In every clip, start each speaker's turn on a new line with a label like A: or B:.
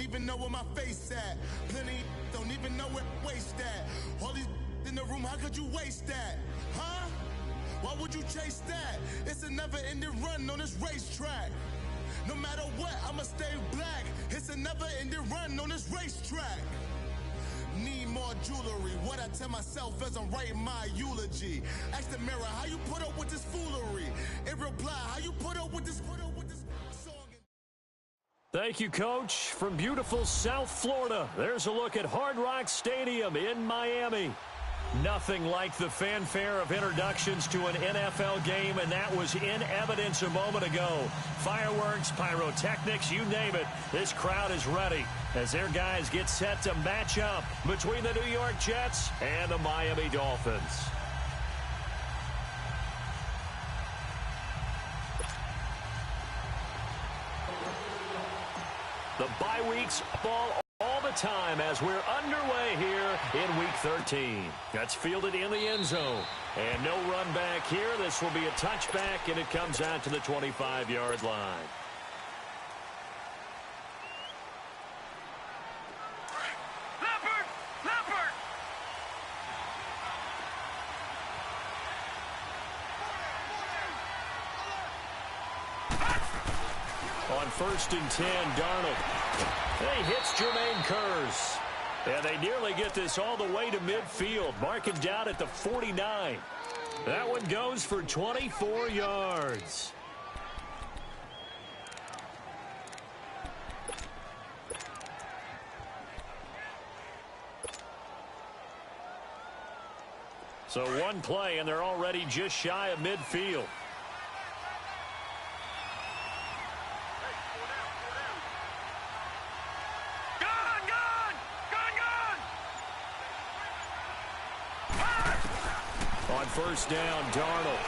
A: even know where my face at. Plenty don't even know where waste at. All these in the room, how could you waste that? Huh? Why would you chase that? It's a never-ending run on this racetrack. No matter what, I'ma stay black. It's a never-ending run on this racetrack. Need more jewelry. What I tell myself as I'm writing my eulogy. Ask the mirror, how you put up with this foolery? It reply, how you put up with this song?
B: Thank you, Coach. From beautiful South Florida, there's a look at Hard Rock Stadium in Miami. Nothing like the fanfare of introductions to an NFL game, and that was in evidence a moment ago. Fireworks, pyrotechnics, you name it. This crowd is ready as their guys get set to match up between the New York Jets and the Miami Dolphins. The bye weeks fall all the time as we're underway here in Week 13. That's fielded in the end zone. And no run back here. This will be a touchback, and it comes out to the 25-yard line. On 1st and 10, Darnold. He hits Jermaine Kearse. And they nearly get this all the way to midfield. Mark him down at the 49. That one goes for 24 yards. So one play, and they're already just shy of midfield. On 1st down, Darnold.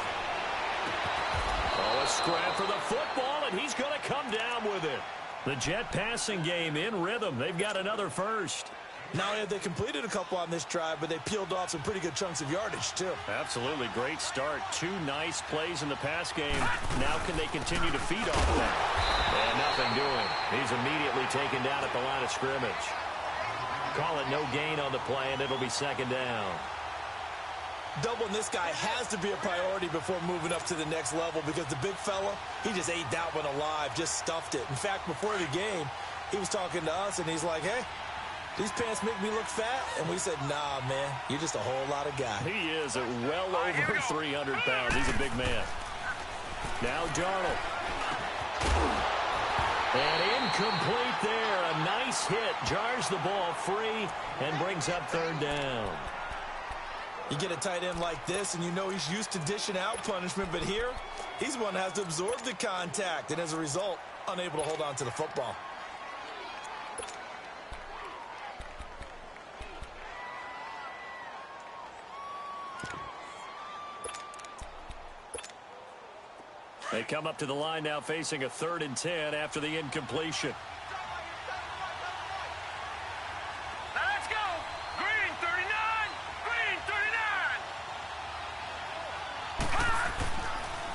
B: Oh, a scrap for the football, and he's going to come down with it. The Jet passing game in rhythm. They've got another first.
C: Not only have they completed a couple on this drive, but they peeled off some pretty good chunks of yardage, too.
B: Absolutely. Great start. 2 nice plays in the pass game. Now can they continue to feed off of that? And nothing doing. He's immediately taken down at the line of scrimmage. Call it no gain on the play, and it'll be 2nd down.
C: Doubling this guy has to be a priority before moving up to the next level because the big fella, he just ate that one alive, just stuffed it. In fact, before the game, he was talking to us, and he's like, hey, these pants make me look fat. And we said, nah, man, you're just a whole lot of guy.
B: He is at well over 300 pounds. He's a big man. Now Darnold. And incomplete there. A nice hit. Jars the ball free and brings up 3rd down.
C: You get a tight end like this, and you know he's used to dishing out punishment, but here, he's the one that has to absorb the contact, and as a result, unable to hold on to the football.
B: They come up to the line now facing a 3rd and 10 after the incompletion.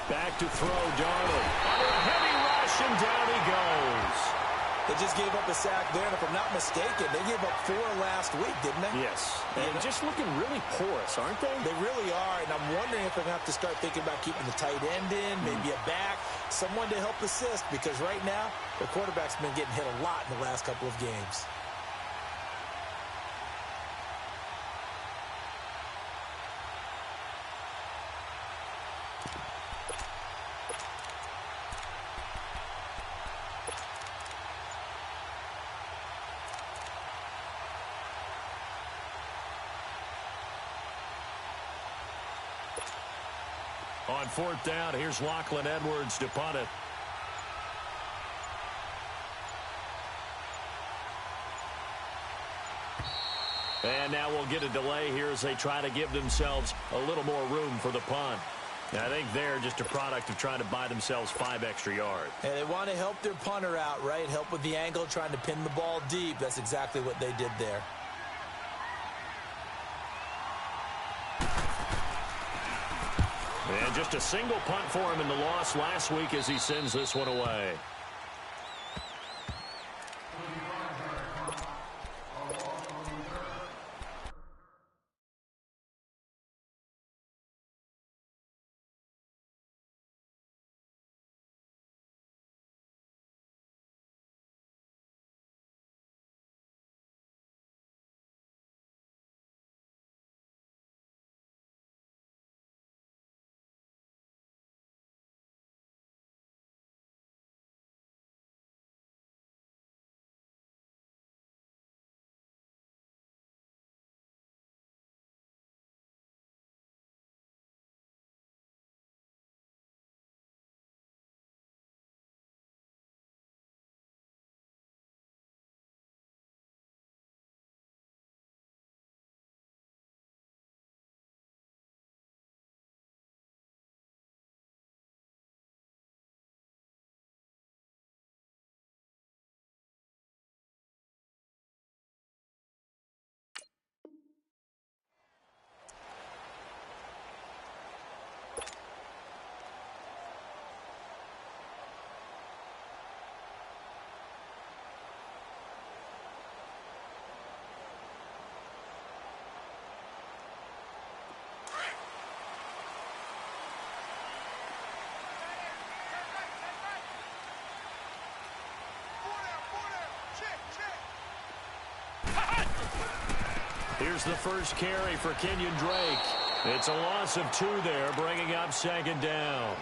B: Back to throw, Darnold. Under a heavy rush, and down he goes.
C: They just gave up a sack there, and if I'm not mistaken, they gave up 4 last week, didn't they?
B: Yes. And just looking really porous, aren't they?
C: They really are, and I'm wondering if they're going to have to start thinking about keeping the tight end in, maybe a back, someone to help assist, because right now, their quarterback's been getting hit a lot in the last couple of games.
B: On 4th down, here's Lachlan Edwards to punt it. And now we'll get a delay here as they try to give themselves a little more room for the punt. And I think they're just a product of trying to buy themselves 5 extra yards.
C: And they want to help their punter out, right? Help with the angle, trying to pin the ball deep. That's exactly what they did there.
B: And just a single punt for him in the loss last week as he sends this one away. Here's the first carry for Kenyon Drake. It's a loss of 2 there, bringing up second down.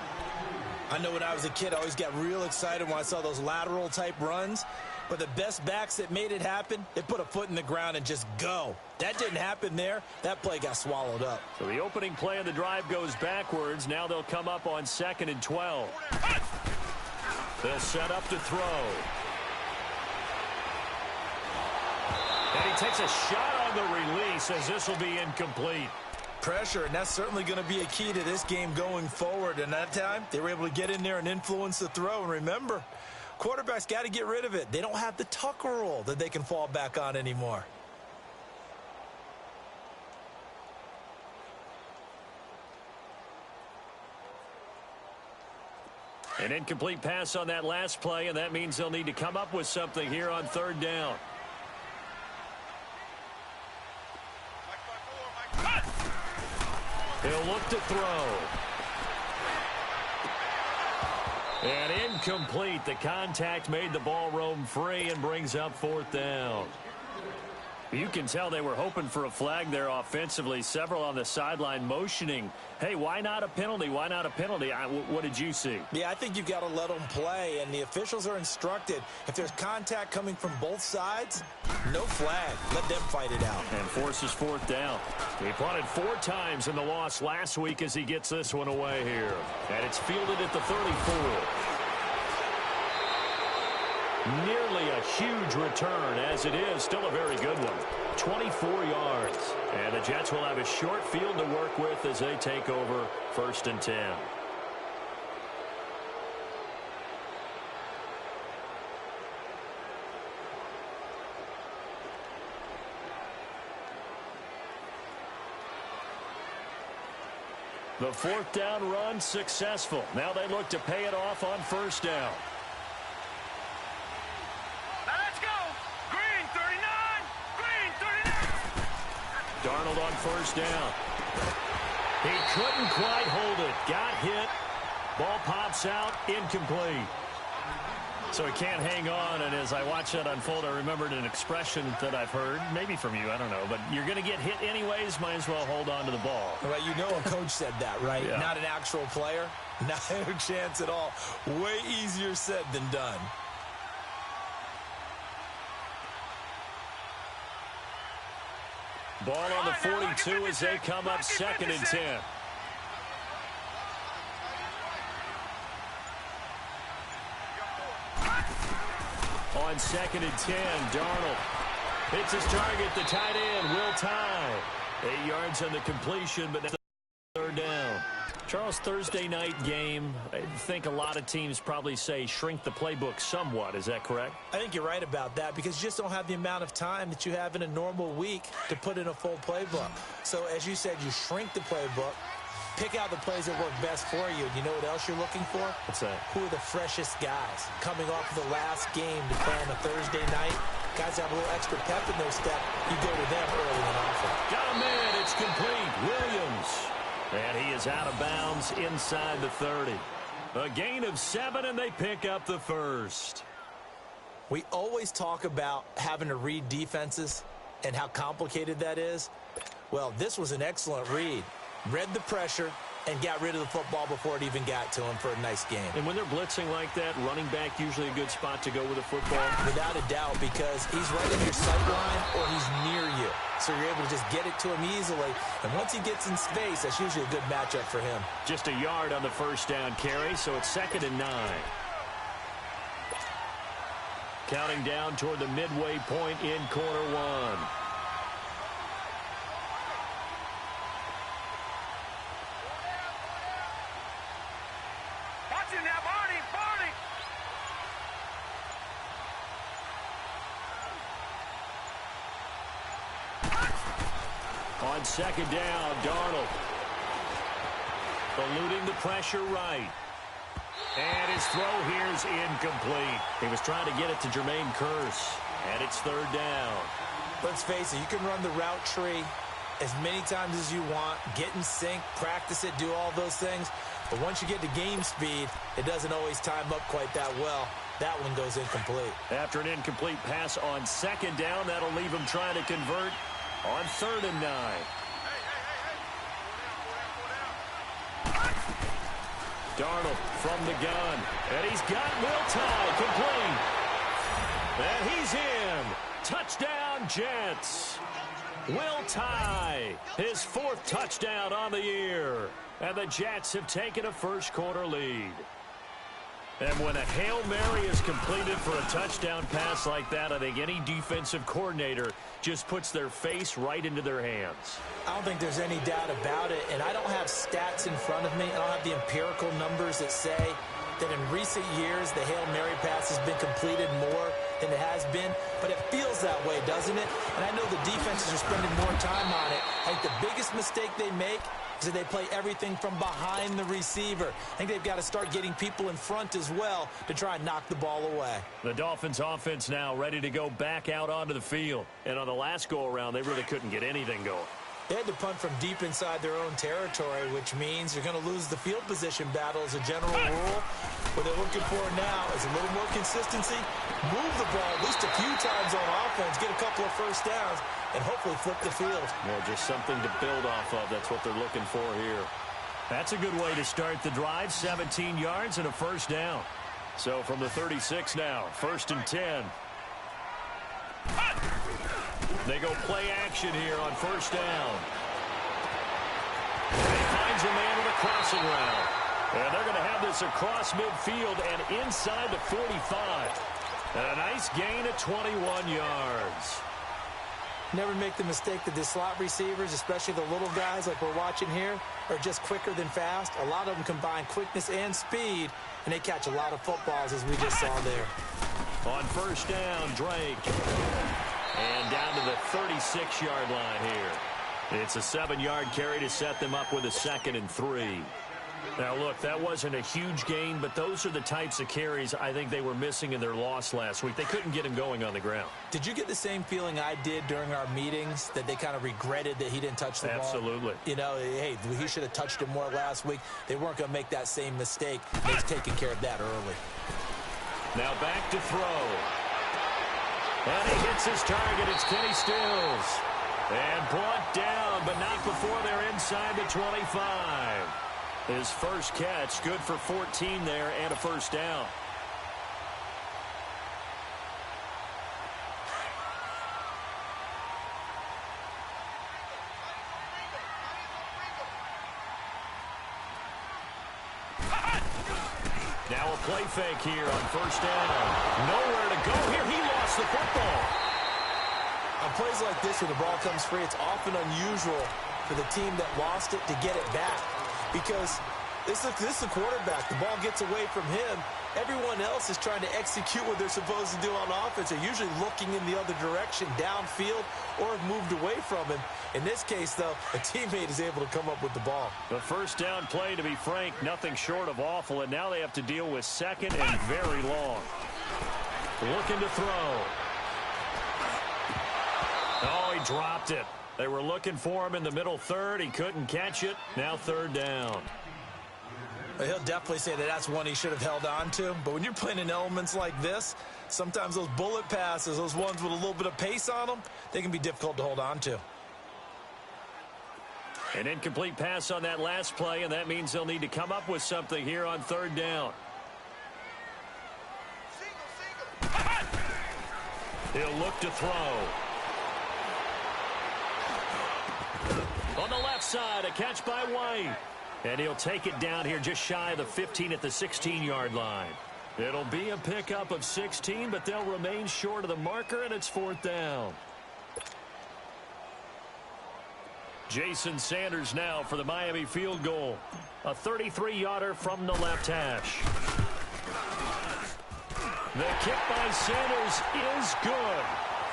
C: I know when I was a kid, I always got real excited when I saw those lateral-type runs. But the best backs that made it happen, they put a foot in the ground and just go. That didn't happen there. That play got swallowed up.
B: So the opening play of the drive goes backwards. Now they'll come up on 2nd and 12. They'll set up to throw. And he takes a shot on the release as this will be incomplete.
C: Pressure, and that's certainly going to be a key to this game going forward. And that time, they were able to get in there and influence the throw. And remember, quarterbacks got to get rid of it. They don't have the Tucker rule that they can fall back on anymore.
B: An incomplete pass on that last play, and that means they'll need to come up with something here on 3rd down. He'll look to throw. And incomplete. The contact made the ball roam free and brings up 4th down. You can tell they were hoping for a flag there offensively. Several on the sideline motioning, hey, why not a penalty? Why not a penalty? What did you see?
C: Yeah, I think you've got to let them play, and the officials are instructed. If there's contact coming from both sides, no flag. Let them fight it out.
B: And forces 4th down. He punted 4 times in the loss last week as he gets this one away here. And it's fielded at the 34. Nearly a huge return, as it is still a very good one. 24 yards. And the Jets will have a short field to work with as they take over 1st and 10. The 4th down run successful. Now they look to pay it off on 1st down. Darnold on 1st down. He couldn't quite hold it. Got hit. Ball pops out. Incomplete. So he can't hang on, and as I watched that unfold, I remembered an expression that I've heard, maybe from you, I don't know, but you're going to get hit anyways, might as well hold on to the ball.
C: Well, you know a coach said that, right?
B: Yeah. Not
C: an actual player. Not a chance at all. Way easier said than done.
B: Ball on the 42 as they come up 2nd and 10. On 2nd and 10, Darnold hits his target, the tight end, Will Tye. 8 yards on the completion, but 3rd down. Charles, Thursday night game, I think a lot of teams probably say shrink the playbook somewhat. Is that correct?
C: I think you're right about that because you just don't have the amount of time that you have in a normal week to put in a full playbook. So, as you said, you shrink the playbook, pick out the plays that work best for you. And you know what else you're looking for?
B: What's that?
C: Who are the freshest guys coming off of the last game to play on a Thursday night? Guys have a little extra pep in their step. You go to them early and often.
B: Got a man. It's complete. Williams. And he is out of bounds inside the 30. A gain of 7, and they pick up the 1st.
C: We always talk about having to read defenses and how complicated that is. Well, this was an excellent read. Read the pressure and got rid of the football before it even got to him for a nice game.
B: And when they're blitzing like that, running back usually a good spot to go with a football?
C: Without a doubt, because he's right in your sight line or he's near you. So you're able to just get it to him easily. And once he gets in space, that's usually a good matchup for him.
B: Just a yard on the 1st down carry, so it's 2nd and 9. Counting down toward the midway point in quarter 1. On 2nd down, Darnold eluding the pressure right. And his throw here is incomplete. He was trying to get it to Jermaine Kearse, and it's 3rd down.
C: Let's face it, you can run the route tree as many times as you want, get in sync, practice it, do all those things. But once you get to game speed, it doesn't always time up quite that well. That one goes incomplete.
B: After an incomplete pass on 2nd down, that'll leave him trying to convert on 3rd and 9. Darnold from the gun, and he's got Will complete. And he's in. Touchdown, Jets. Will Tye, his 4th touchdown on the year. And the Jets have taken a first-quarter lead. And when a Hail Mary is completed for a touchdown pass like that, I think any defensive coordinator just puts their face right into their hands.
C: I don't think there's any doubt about it, and I don't have stats in front of me. I don't have the empirical numbers that say that in recent years the Hail Mary pass has been completed more than it has been, but it feels that way, doesn't it? And I know the defenses are spending more time on it. I think the biggest mistake they make is that they play everything from behind the receiver. I think they've got to start getting people in front as well to try and knock the ball away.
B: The Dolphins offense now ready to go back out onto the field. And on the last go-around, they really couldn't get anything going.
C: They had to punt from deep inside their own territory, which means you're going to lose the field position battle as a general rule. What they're looking for now is a little more consistency, move the ball at least a few times on offense, get a couple of first downs, and hopefully flip the field.
B: Yeah, just something to build off of. That's what they're looking for here. That's a good way to start the drive. 17 yards and a first down. So from the 36 now, 1st and 10. They go play action here on 1st down. And he finds a man with a crossing route. And they're going to have this across midfield and inside the 45. And a nice gain of 21 yards.
C: Never make the mistake that the slot receivers, especially the little guys like we're watching here, are just quicker than fast. A lot of them combine quickness and speed, and they catch a lot of footballs, as we just saw there.
B: On 1st down, Drake. And down to the 36-yard line here. It's a 7-yard carry to set them up with a 2nd and 3. Now, look, that wasn't a huge gain, but those are the types of carries I think they were missing in their loss last week. They couldn't get him going on the ground.
C: Did you get the same feeling I did during our meetings, that they kind of regretted that he didn't touch the ball?
B: Absolutely.
C: You know, hey, he should have touched it more last week. They weren't going to make that same mistake. They've taken care of that early.
B: Now back to throw. And he hits his target. It's Kenny Stills. And brought down, but not before they're inside the 25. His first catch, good for 14 there and a first down. Now a play fake here on 1st down. Nowhere to go here. He lost the football.
C: On plays like this where the ball comes free, it's often unusual for the team that lost it to get it back. Because this is the quarterback. The ball gets away from him. Everyone else is trying to execute what they're supposed to do on offense. They're usually looking in the other direction, downfield, or have moved away from him. In this case, though, a teammate is able to come up with the ball.
B: The 1st down play, to be frank, nothing short of awful. And now they have to deal with 2nd and very long. Looking to throw. Oh, he dropped it. They were looking for him in the middle 3rd. He couldn't catch it. Now 3rd down.
C: He'll definitely say that that's one he should have held on to. But when you're playing in elements like this, sometimes those bullet passes, those ones with a little bit of pace on them, they can be difficult to hold on to.
B: An incomplete pass on that last play, and that means they'll need to come up with something here on 3rd down. He'll look to throw. On the left side, a catch by White. And he'll take it down here just shy of the 15 at the 16-yard line. It'll be a pickup of 16, but they'll remain short of the marker, and it's 4th down. Jason Sanders now for the Miami field goal. A 33-yarder from the left hash. The kick by Sanders is good.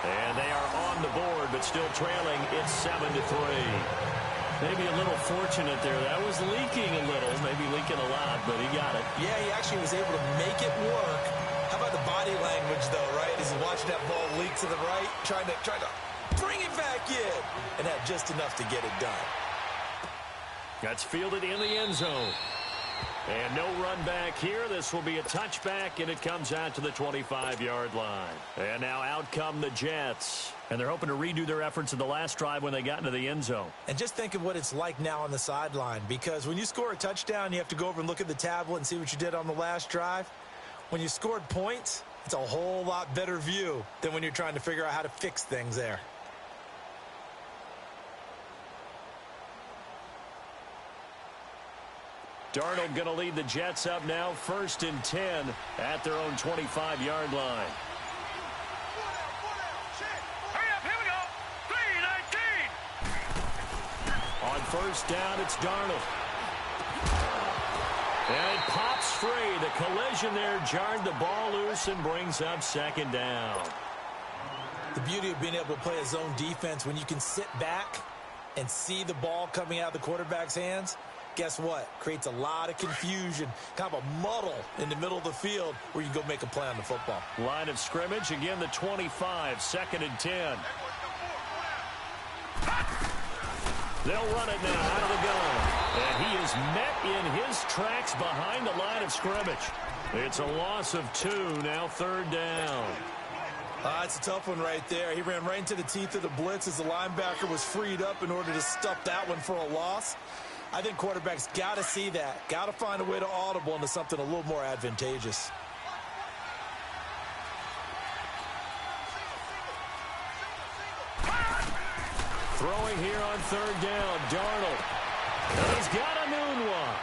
B: And they are on the board, but still trailing. It's 7-3. Maybe a little fortunate there. That was leaking a little, maybe leaking a lot, but he got it.
C: Yeah, he actually was able to make it work. How about the body language, though, right? As he's watching that ball leak to the right, trying to bring it back in, and had just enough to get it done.
B: That's fielded in the end zone. And no run back here. This will be a touchback, and it comes out to the 25-yard line. And now out come the Jets. And they're hoping to redo their efforts in the last drive when they got into the end zone.
C: And just think of what it's like now on the sideline, because when you score a touchdown, you have to go over and look at the tablet and see what you did on the last drive. When you scored points, it's a whole lot better view than when you're trying to figure out how to fix things there.
B: Darnold going to lead the Jets up now, 1st and 10 at their own 25-yard line.
D: Hurry up, here we go. 3-19.
B: On 1st down, it's Darnold. And it pops free. The collision there jarred the ball loose and brings up 2nd down.
C: The beauty of being able to play a zone defense when you can sit back and see the ball coming out of the quarterback's hands, guess what? Creates a lot of confusion, kind of a muddle in the middle of the field where you go make a play on the football.
B: Line of scrimmage, again the 25, 2nd and 10. They'll run it now out of the gun. And he is met in his tracks behind the line of scrimmage. It's a loss of 2, now 3rd down.
C: It's a tough one right there. He ran right into the teeth of the blitz as the linebacker was freed up in order to stuff that one for a loss. I think quarterbacks got to see that. Got to find a way to audible into something a little more advantageous.
B: Throwing here on 3rd down, Darnold. And he's got a noon one.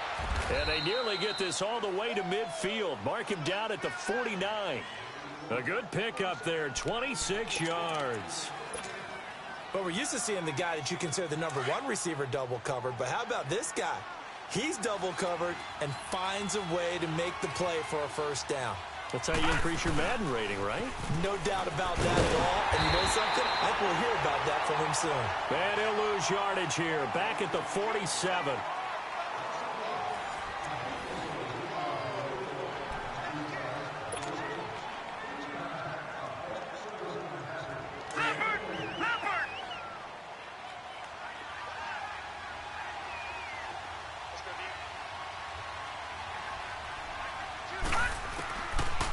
B: And they nearly get this all the way to midfield. Mark him down at the 49. A good pickup there, 26 yards.
C: But we're used to seeing the guy that you consider the #1 receiver double covered. But how about this guy? He's double covered and finds a way to make the play for a 1st down.
B: That's how you increase your Madden rating, right?
C: No doubt about that at all. And you know something? I think we'll hear about that from him soon.
B: And he'll lose yardage here, back at the 47.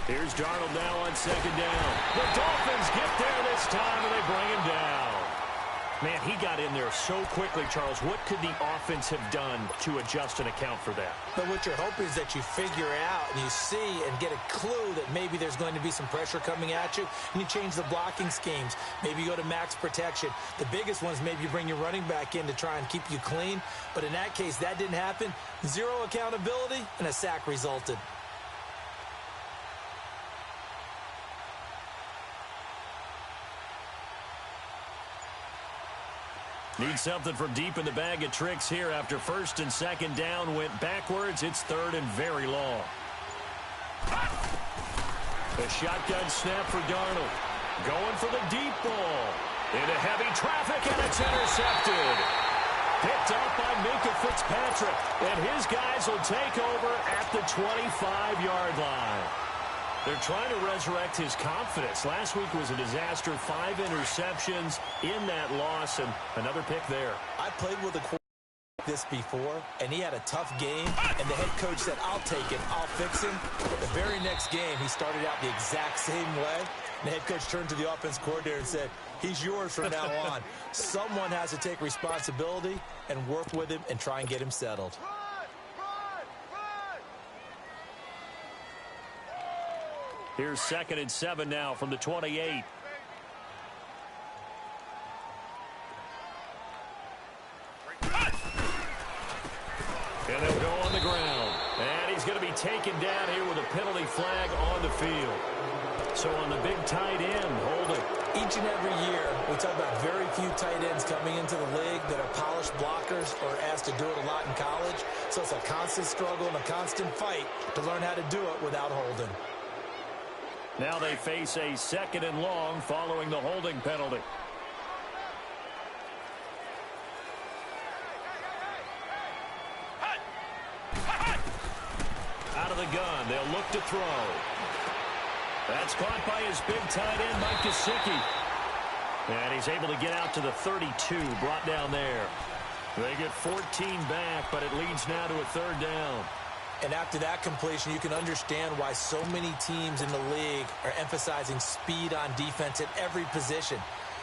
B: Here's Darnold now on 2nd down. The Dolphins get there this time, and they bring him down. Man, he got in there so quickly, Charles. What could the offense have done to adjust and account for that?
C: But what you're hoping is that you figure out and you see and get a clue that maybe there's going to be some pressure coming at you, and you change the blocking schemes. Maybe you go to max protection. The biggest one is maybe you bring your running back in to try and keep you clean. But in that case, that didn't happen. 0 accountability, and a sack resulted.
B: Need something from deep in the bag of tricks here after 1st and 2nd down went backwards. It's 3rd and very long. A shotgun snap for Darnold. Going for the deep ball. Into heavy traffic, and it's intercepted. Picked up by Minkah Fitzpatrick. And his guys will take over at the 25-yard line. They're trying to resurrect his confidence. Last week was a disaster. 5 interceptions in that loss, and another pick there.
C: I played with a quarterback like this before, and he had a tough game, and the head coach said, I'll take it, I'll fix him. The very next game, he started out the exact same way. And the head coach turned to the offense coordinator and said, he's yours from now on. Someone has to take responsibility and work with him and try and get him settled.
B: Here's 2nd and 7 now from the 28. And they'll go on the ground. And he's going to be taken down here with a penalty flag on the field. So on the big tight end, holding.
C: Each and every year, we talk about very few tight ends coming into the league that are polished blockers or asked to do it a lot in college. So it's a constant struggle and a constant fight to learn how to do it without holding.
B: Now they face a 2nd and long following the holding penalty. Out of the gun, they'll look to throw. That's caught by his big tight end, Mike Gesicki. And he's able to get out to the 32, brought down there. They get 14 back, but it leads now to a 3rd down.
C: And after that completion, you can understand why so many teams in the league are emphasizing speed on defense at every position.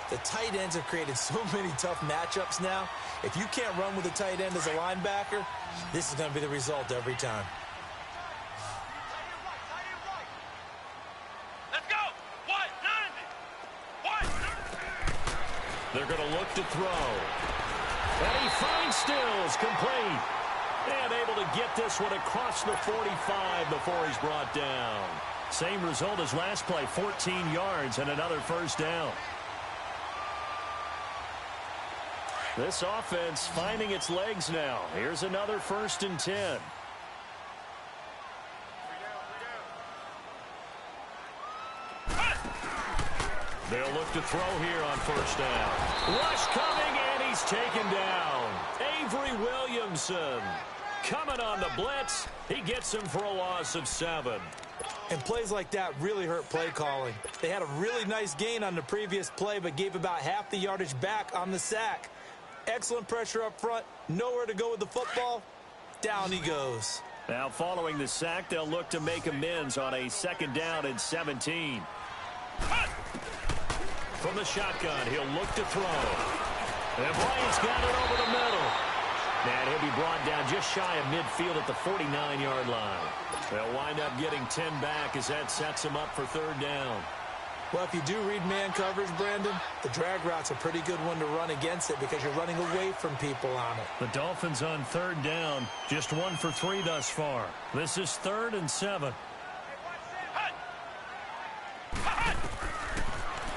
C: The tight ends have created so many tough matchups now. If you can't run with a tight end as a linebacker, this is going to be the result every time.
D: Let's go. 190.
B: They're going to look to throw. And he finds Stills, complete. And able to get this one across the 45 before he's brought down. Same result as last play, 14 yards and another first down. This offense finding its legs now. Here's another 1st and 10. They'll look to throw here on 1st down. Rush coming, and he's taken down. Avery Williamson coming on the blitz. He gets him for a loss of 7.
C: And plays like that really hurt play calling. They had a really nice gain on the previous play, but gave about half the yardage back on the sack. Excellent pressure up front. Nowhere to go with the football. Down he goes.
B: Now following the sack, they'll look to make amends on a 2nd down and 17. From the shotgun, he'll look to throw. And Bryant's got it over the middle. And he'll be brought down just shy of midfield at the 49-yard line. They'll wind up getting 10 back as that sets them up for 3rd down.
C: Well, if you do read man coverage, Brandon, the drag route's a pretty good one to run against it because you're running away from people on it.
B: The Dolphins on 3rd down, just 1 for 3 thus far. This is 3rd and 7.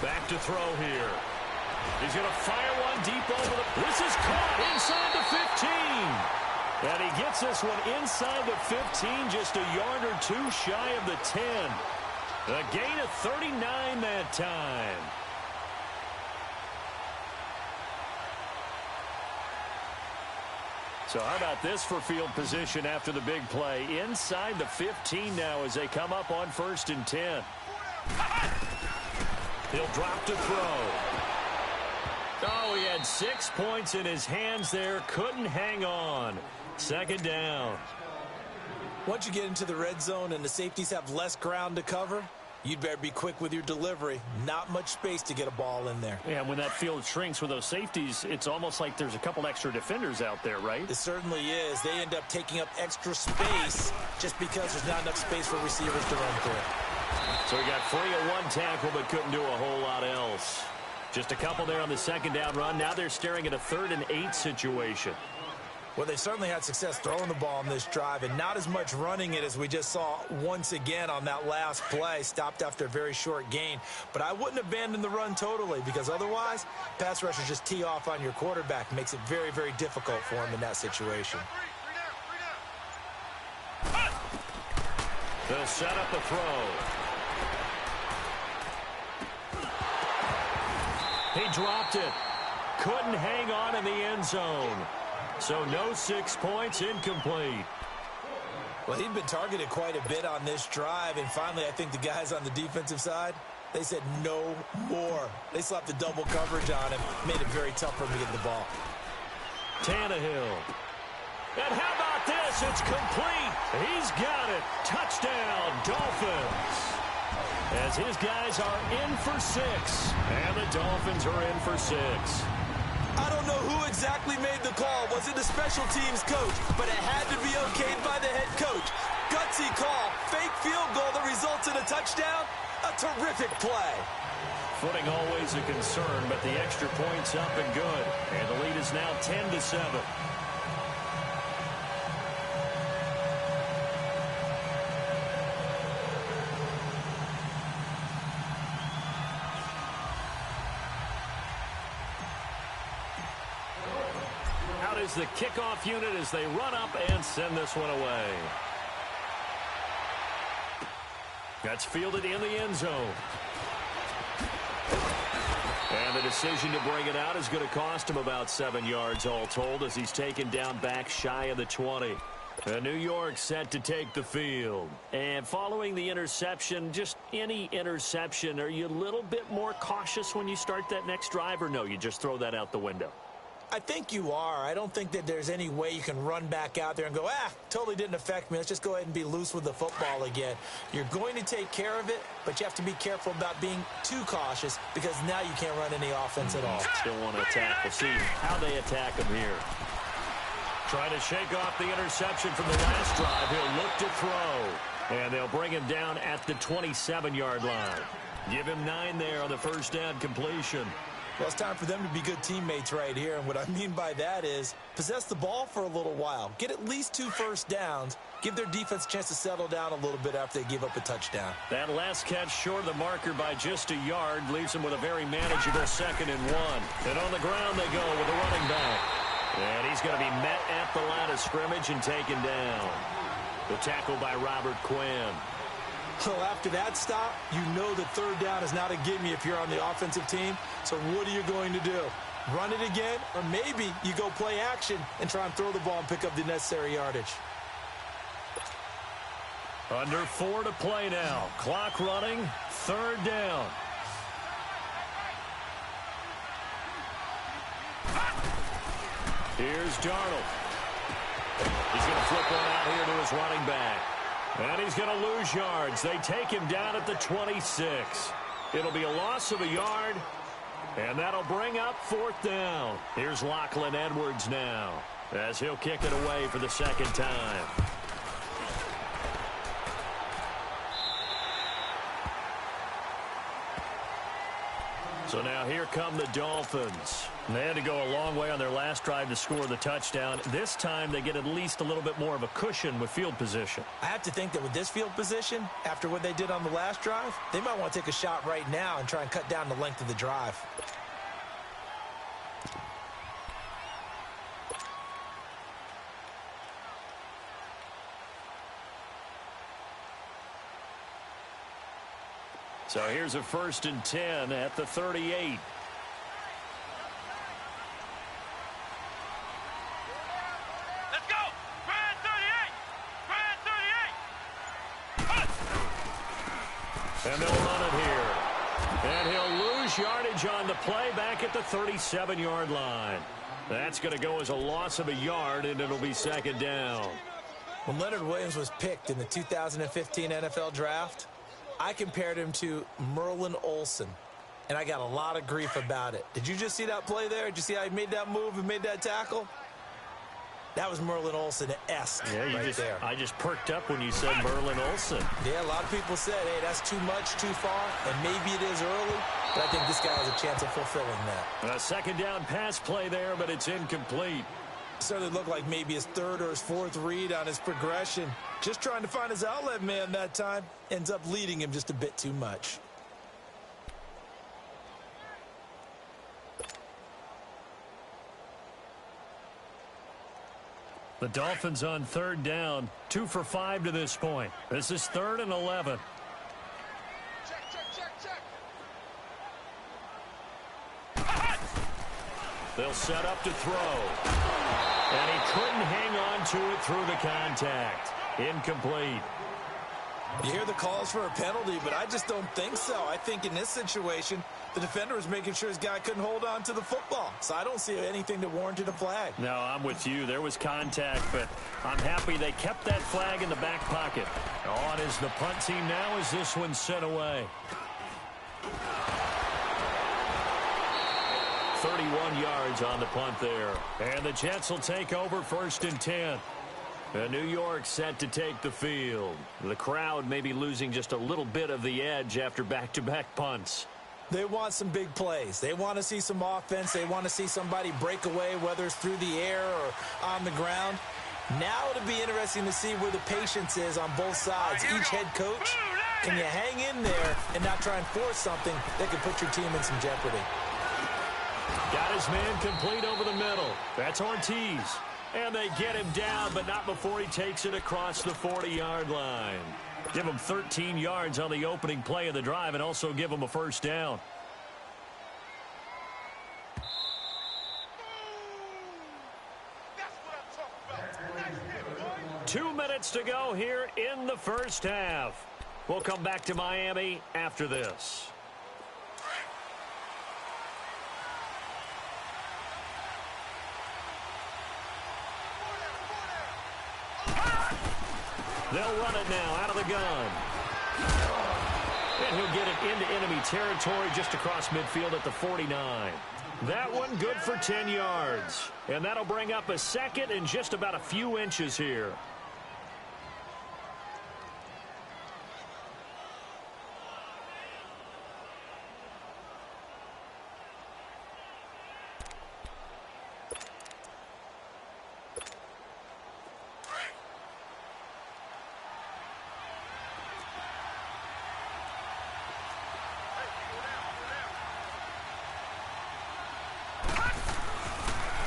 B: Back to throw here. He's going to fire one deep over the... This is caught inside the 15. And he gets this one inside the 15, just a yard or 2 shy of the 10. A gain of 39 that time. So how about this for field position after the big play? Inside the 15 now as they come up on 1st and 10. He'll drop to throw. Oh, he had 6 points in his hands there. Couldn't hang on. 2nd down.
C: Once you get into the red zone and the safeties have less ground to cover, you'd better be quick with your delivery. Not much space to get a ball in there.
B: Yeah, when that field shrinks with those safeties, it's almost like there's a couple extra defenders out there, right?
C: It certainly is. They end up taking up extra space just because there's not enough space for receivers to run through.
B: So he got free of 1 tackle but couldn't do a whole lot else. Just a couple there on the 2nd down run. Now they're staring at a 3rd and 8 situation.
C: Well, they certainly had success throwing the ball in this drive and not as much running it as we just saw once again on that last play. Stopped after a very short gain. But I wouldn't abandon the run totally because otherwise, pass rushers just tee off on your quarterback. Makes it very, very difficult for him in that situation.
B: They'll set up the throw. He dropped it. Couldn't hang on in the end zone. So no 6 points, incomplete.
C: Well, he'd been targeted quite a bit on this drive, and finally I think the guys on the defensive side, they said no more. They slapped the double coverage on him, made it very tough for him to get the ball.
B: Tannehill. And how about this? It's complete. He's got it. Touchdown, Dolphins. As his guys are in for 6, and the Dolphins are in for 6.
C: I don't know who exactly made the call. Was it the special teams coach? But it had to be okayed by the head coach. Gutsy call. Fake field goal that results in a touchdown. A terrific play.
B: Footing always a concern, but the extra point's up and good. And the lead is now 10-7. Is the kickoff unit as they run up and send this one away. That's fielded in the end zone. And the decision to bring it out is going to cost him about 7 yards all told as he's taken down back shy of the 20. New York set to take the field. And following the interception, just any interception, are you a little bit more cautious when you start that next drive, or no, you just throw that out the window?
C: I think you are. I don't think that there's any way you can run back out there and go, totally didn't affect me. Let's just go ahead and be loose with the football again. You're going to take care of it, but you have to be careful about being too cautious because now you can't run any offense at all.
B: Still want to attack. We'll see how they attack him here. Trying to shake off the interception from the last drive. He'll look to throw. And they'll bring him down at the 27-yard line. Give him 9 there on the first down completion.
C: Well, it's time for them to be good teammates right here. And what I mean by that is possess the ball for a little while. Get at least 2 first downs. Give their defense a chance to settle down a little bit after they give up a touchdown.
B: That last catch short of the marker by just a yard leaves them with a very manageable 2nd and 1. And on the ground they go with the running back. And he's going to be met at the line of scrimmage and taken down. The tackle by Robert Quinn.
C: So after that stop, you know that 3rd down is not a gimme if you're on the offensive team. So what are you going to do? Run it again? Or maybe you go play action and try and throw the ball and pick up the necessary yardage.
B: Under 4 to play now. Clock running. 3rd down. Here's Darnold. He's going to flip one out here to his running back. And he's going to lose yards. They take him down at the 26. It'll be a loss of a yard, and that'll bring up 4th down. Here's Lachlan Edwards now, as he'll kick it away for the 2nd time. So now here come the Dolphins. They had to go a long way on their last drive to score the touchdown. This time they get at least a little bit more of a cushion with field position.
C: I have to think that with this field position, after what they did on the last drive, they might want to take a shot right now and try and cut down the length of the drive.
B: So here's a 1st and 10 at the 38.
D: Let's go! Grand 38! Grand 38!
B: And they'll run it here. And he'll lose yardage on the play back at the 37-yard line. That's going to go as a loss of a yard, and it'll be 2nd down.
C: When Leonard Williams was picked in the 2015 NFL Draft, I compared him to Merlin Olsen, and I got a lot of grief about it. Did you just see that play there? Did you see how he made that move and made that tackle? That was Merlin Olsen-esque there.
B: I just perked up when you said Merlin Olsen.
C: Yeah, a lot of people said, hey, that's too much, too far, and maybe it is early, but I think this guy has a chance of fulfilling that.
B: A 2nd down pass play there, but it's incomplete.
C: Certainly looked like maybe his 3rd or his 4th read on his progression. Just trying to find his outlet man that time. Ends up leading him just a bit too much.
B: The Dolphins on 3rd down, 2 for 5 to this point. This is 3rd and 11.
D: Check.
B: They'll set up to throw. And he couldn't hang on to it through the contact. Incomplete.
C: You hear the calls for a penalty, but I just don't think so. I think in this situation, the defender was making sure his guy couldn't hold on to the football. So I don't see anything that warranted a flag.
B: No, I'm with you. There was contact, but I'm happy they kept that flag in the back pocket. On is the punt team now as this one's sent away. 31 yards on the punt there. And the Jets will take over 1st and 10. And New York set to take the field. The crowd may be losing just a little bit of the edge after back-to-back punts.
C: They want some big plays. They want to see some offense. They want to see somebody break away, whether it's through the air or on the ground. Now it'll be interesting to see where the patience is on both sides. Each head coach, can you hang in there and not try and force something that could put your team in some jeopardy?
B: Got his man complete over the middle. That's Ortiz. And they get him down, but not before he takes it across the 40-yard line. Give him 13 yards on the opening play of the drive and also give him a 1st down.
D: That's what I'm talking about.
B: 2 minutes to go here in the 1st half. We'll come back to Miami after this. They'll run it now out of the gun. And he'll get it into enemy territory just across midfield at the 49. That one good for 10 yards. And that'll bring up a second and just about a few inches here.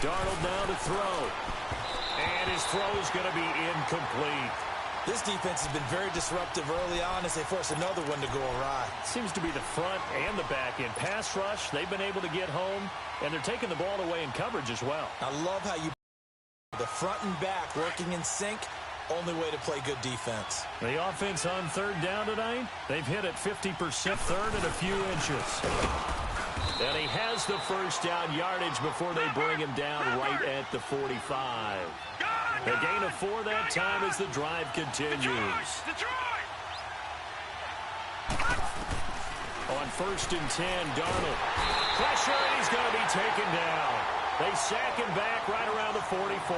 B: Darnold now to throw. And his throw is going to be incomplete.
C: This defense has been very disruptive early on as they force another one to go awry.
B: Seems to be the front and the back end. Pass rush, they've been able to get home, and they're taking the ball away in coverage as well.
C: I love how you the front and back working in sync. Only way to play good defense.
B: The offense on third down tonight, they've hit it 50%, third and a few inches. And he has the first down yardage before they bring him down right at the 45. A gain of 4 that time as the drive continues. On first and 10, Darnold. Pressure, and he's going to be taken down. They sack him back right around the 44.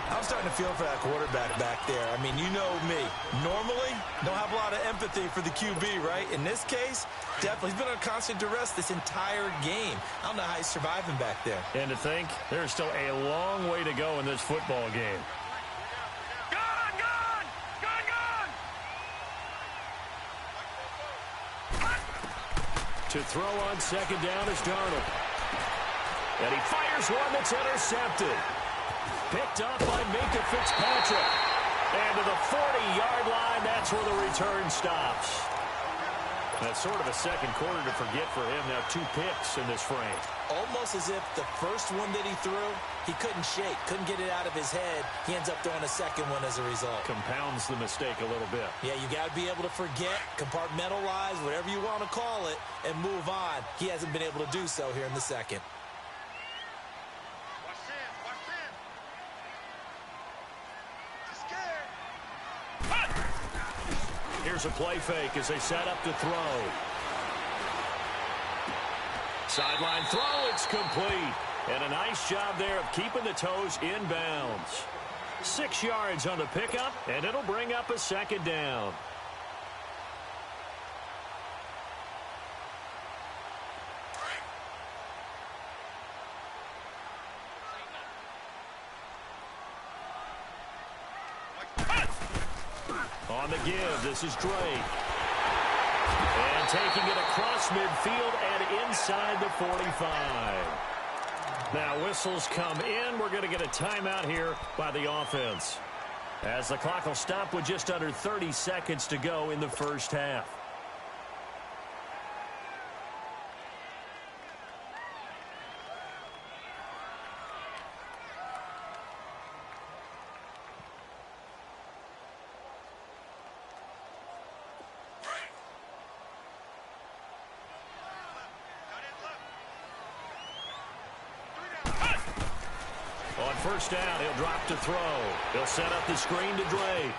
C: I'm starting to feel for that quarterback back there. I mean, you know me. Normally, don't have a lot of empathy for the QB, right? In this case, definitely. He's been on constant duress this entire game. I don't know how he's surviving back there.
B: And to think, there's still a long way to go in this football game. To throw on second down is Darnold. And he fires one that's intercepted. Picked up by Minka Fitzpatrick. And to the 40-yard line, that's where the return stops. That's sort of a second quarter to forget for him. Now 2 picks in this frame.
C: Almost as if the first one that he threw, he couldn't shake, couldn't get it out of his head. He ends up throwing a second one as a result.
B: Compounds the mistake a little bit.
C: Yeah, you got to be able to forget, compartmentalize, whatever you want to call it, and move on. He hasn't been able to do so here in the second.
B: Here's a play fake as they set up to throw. Sideline throw, it's complete. And a nice job there of keeping the toes in bounds. 6 yards on the pickup, and it'll bring up a second down. On the give, this is Drake. And taking it across midfield and inside the 45. Now whistles come in. We're going to get a timeout here by the offense, as the clock will stop with just under 30 seconds to go in the first half. First down, he'll drop to throw. He'll set up the screen to Drake.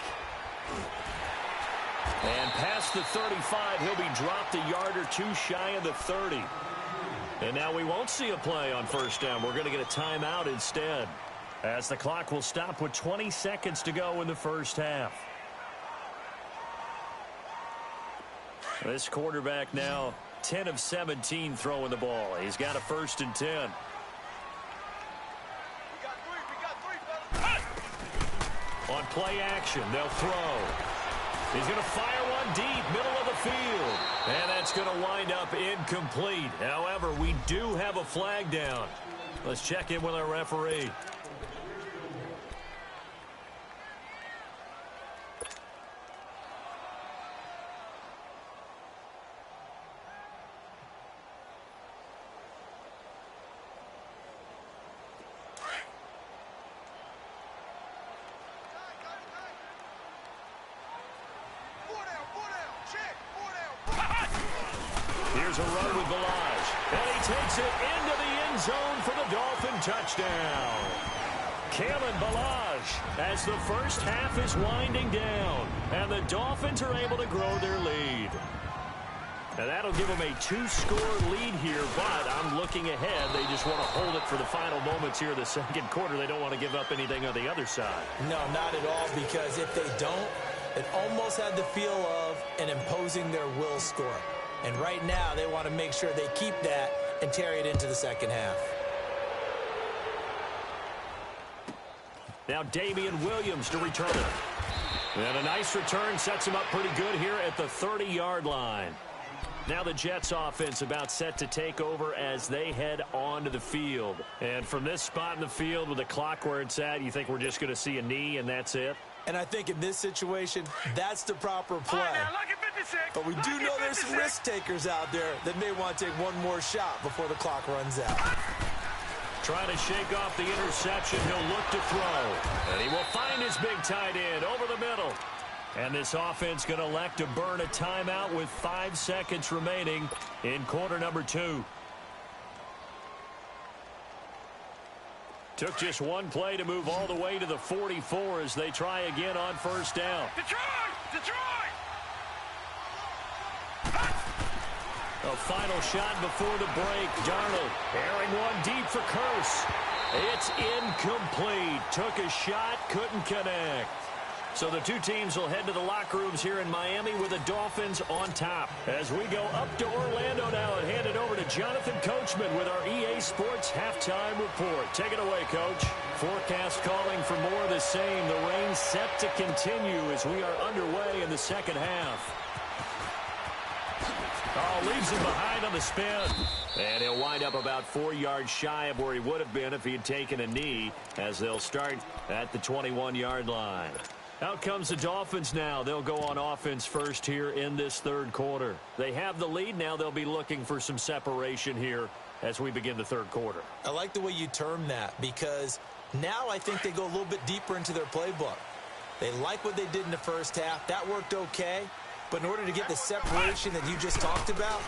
B: And past the 35, he'll be dropped a yard or 2 shy of the 30. And now we won't see a play on first down. We're going to get a timeout instead, as the clock will stop with 20 seconds to go in the first half. This quarterback now 10 of 17 throwing the ball. He's got a first and 10. On play action, they'll throw. He's going to fire one deep, middle of the field. And that's going to wind up incomplete. However, we do have a flag down. Let's check in with our referee. Here's a run with Balaj. And he takes it into the end zone for the Dolphin touchdown. Kalen Balaj as the first half is winding down, and the Dolphins are able to grow their lead. And that'll give them a 2-score lead here, but I'm looking ahead. They just want to hold it for the final moments here in the second quarter. They don't want to give up anything on the other side.
C: No, not at all, because if they don't, it almost had the feel of an imposing their will score. And right now, they want to make sure they keep that and carry it into the second half.
B: Now Damian Williams to return it. And a nice return sets him up pretty good here at the 30-yard line. Now the Jets offense about set to take over as they head onto the field. And from this spot in the field with the clock where it's at, you think we're just going to see a knee and that's it?
C: And I think in this situation, that's the proper play. But we do know there's some risk takers out there that may want to take one more shot before the clock runs out.
B: Trying to shake off the interception. He'll look to throw. And he will find his big tight end over the middle. And this offense going to elect to burn a timeout with 5 seconds remaining in quarter number 2. Took just one play to move all the way to the 44 as they try again on first down.
D: Detroit!
B: A final shot before the break. Darnold airing one deep for Curse. It's incomplete. Took a shot, couldn't connect. So the two teams will head to the locker rooms here in Miami with the Dolphins on top. As we go up to Orlando now and hand it over to Jonathan Coachman with our EA Sports Halftime Report. Take it away, Coach. Forecast calling for more of the same. The rain set to continue as we are underway in the second half. Oh, leaves him behind on the spin. And he'll wind up about 4 yards shy of where he would have been if he had taken a knee, as they'll start at the 21-yard line. Out comes the Dolphins now. They'll go on offense first here in this third quarter. They have the lead now. They'll be looking for some separation here as we begin the third quarter.
C: I like the way you term that, because now I think they go a little bit deeper into their playbook. They like what they did in the first half. That worked okay. But in order to get the separation that you just talked about,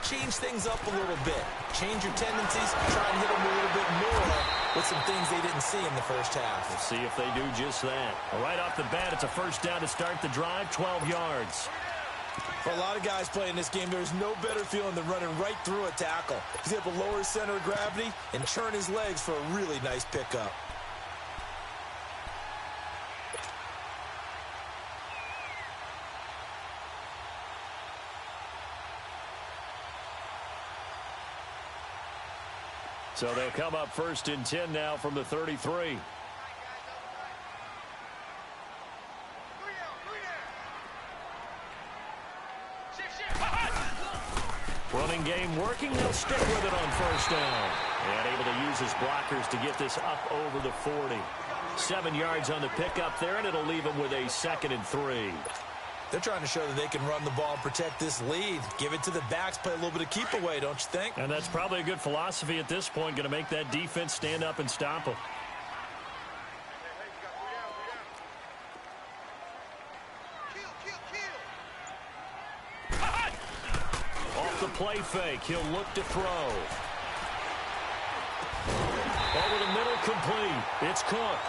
C: change things up a little bit. Change your tendencies, try and hit them a little bit more with some things they didn't see in the first half.
B: We'll see if they do just that. Right off the bat, it's a first down to start the drive, 12 yards.
C: For a lot of guys playing this game, there's no better feeling than running right through a tackle. He's able to lower his center of gravity and churn his legs for a really nice pickup.
B: So they'll come up first and 10 now from the 33. Running game working. They'll stick with it on first down. And able to use his blockers to get this up over the 40. 7 yards on the pickup there, and it'll leave them with a 2nd and 3.
C: They're trying to show that they can run the ball and protect this lead. Give it to the backs, play a little bit of keep away, don't you think?
B: And that's probably a good philosophy at this point, going to make that defense stand up and stop them. Off the play fake, he'll look to throw. Over the middle, complete. It's Cook.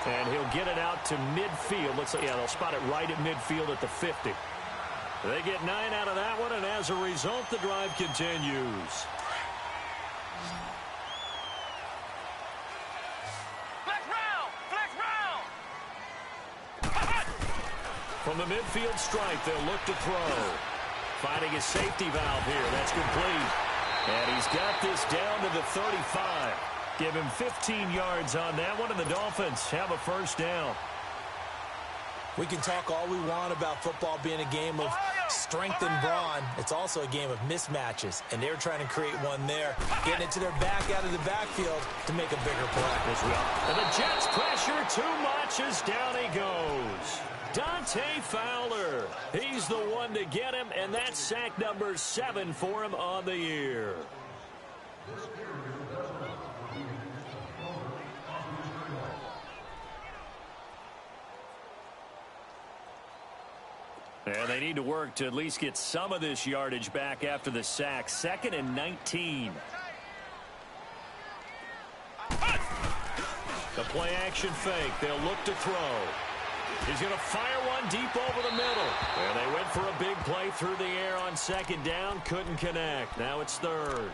B: And he'll get it out to midfield. Looks like, yeah, they'll spot it right at midfield at the 50. They get 9 out of that one, and as a result, the drive continues.
D: Flex round!
B: From the midfield stripe, they'll look to throw. Finding his safety valve here. That's complete. And he's got this down to the 35. Give him 15 yards on that one, and the Dolphins have a first down.
C: We can talk all we want about football being a game of strength and brawn. It's also a game of mismatches, and they're trying to create one there, getting it to their back out of the backfield to make a bigger play.
B: And the Jets pressure too much as down he goes. Dante Fowler, he's the one to get him, and that's sack number 7 for him on the year. And they need to work to at least get some of this yardage back after the sack. 2nd and 19. The play-action fake. They'll look to throw. He's going to fire one deep over the middle. And they went for a big play through the air on second down. Couldn't connect. Now it's third.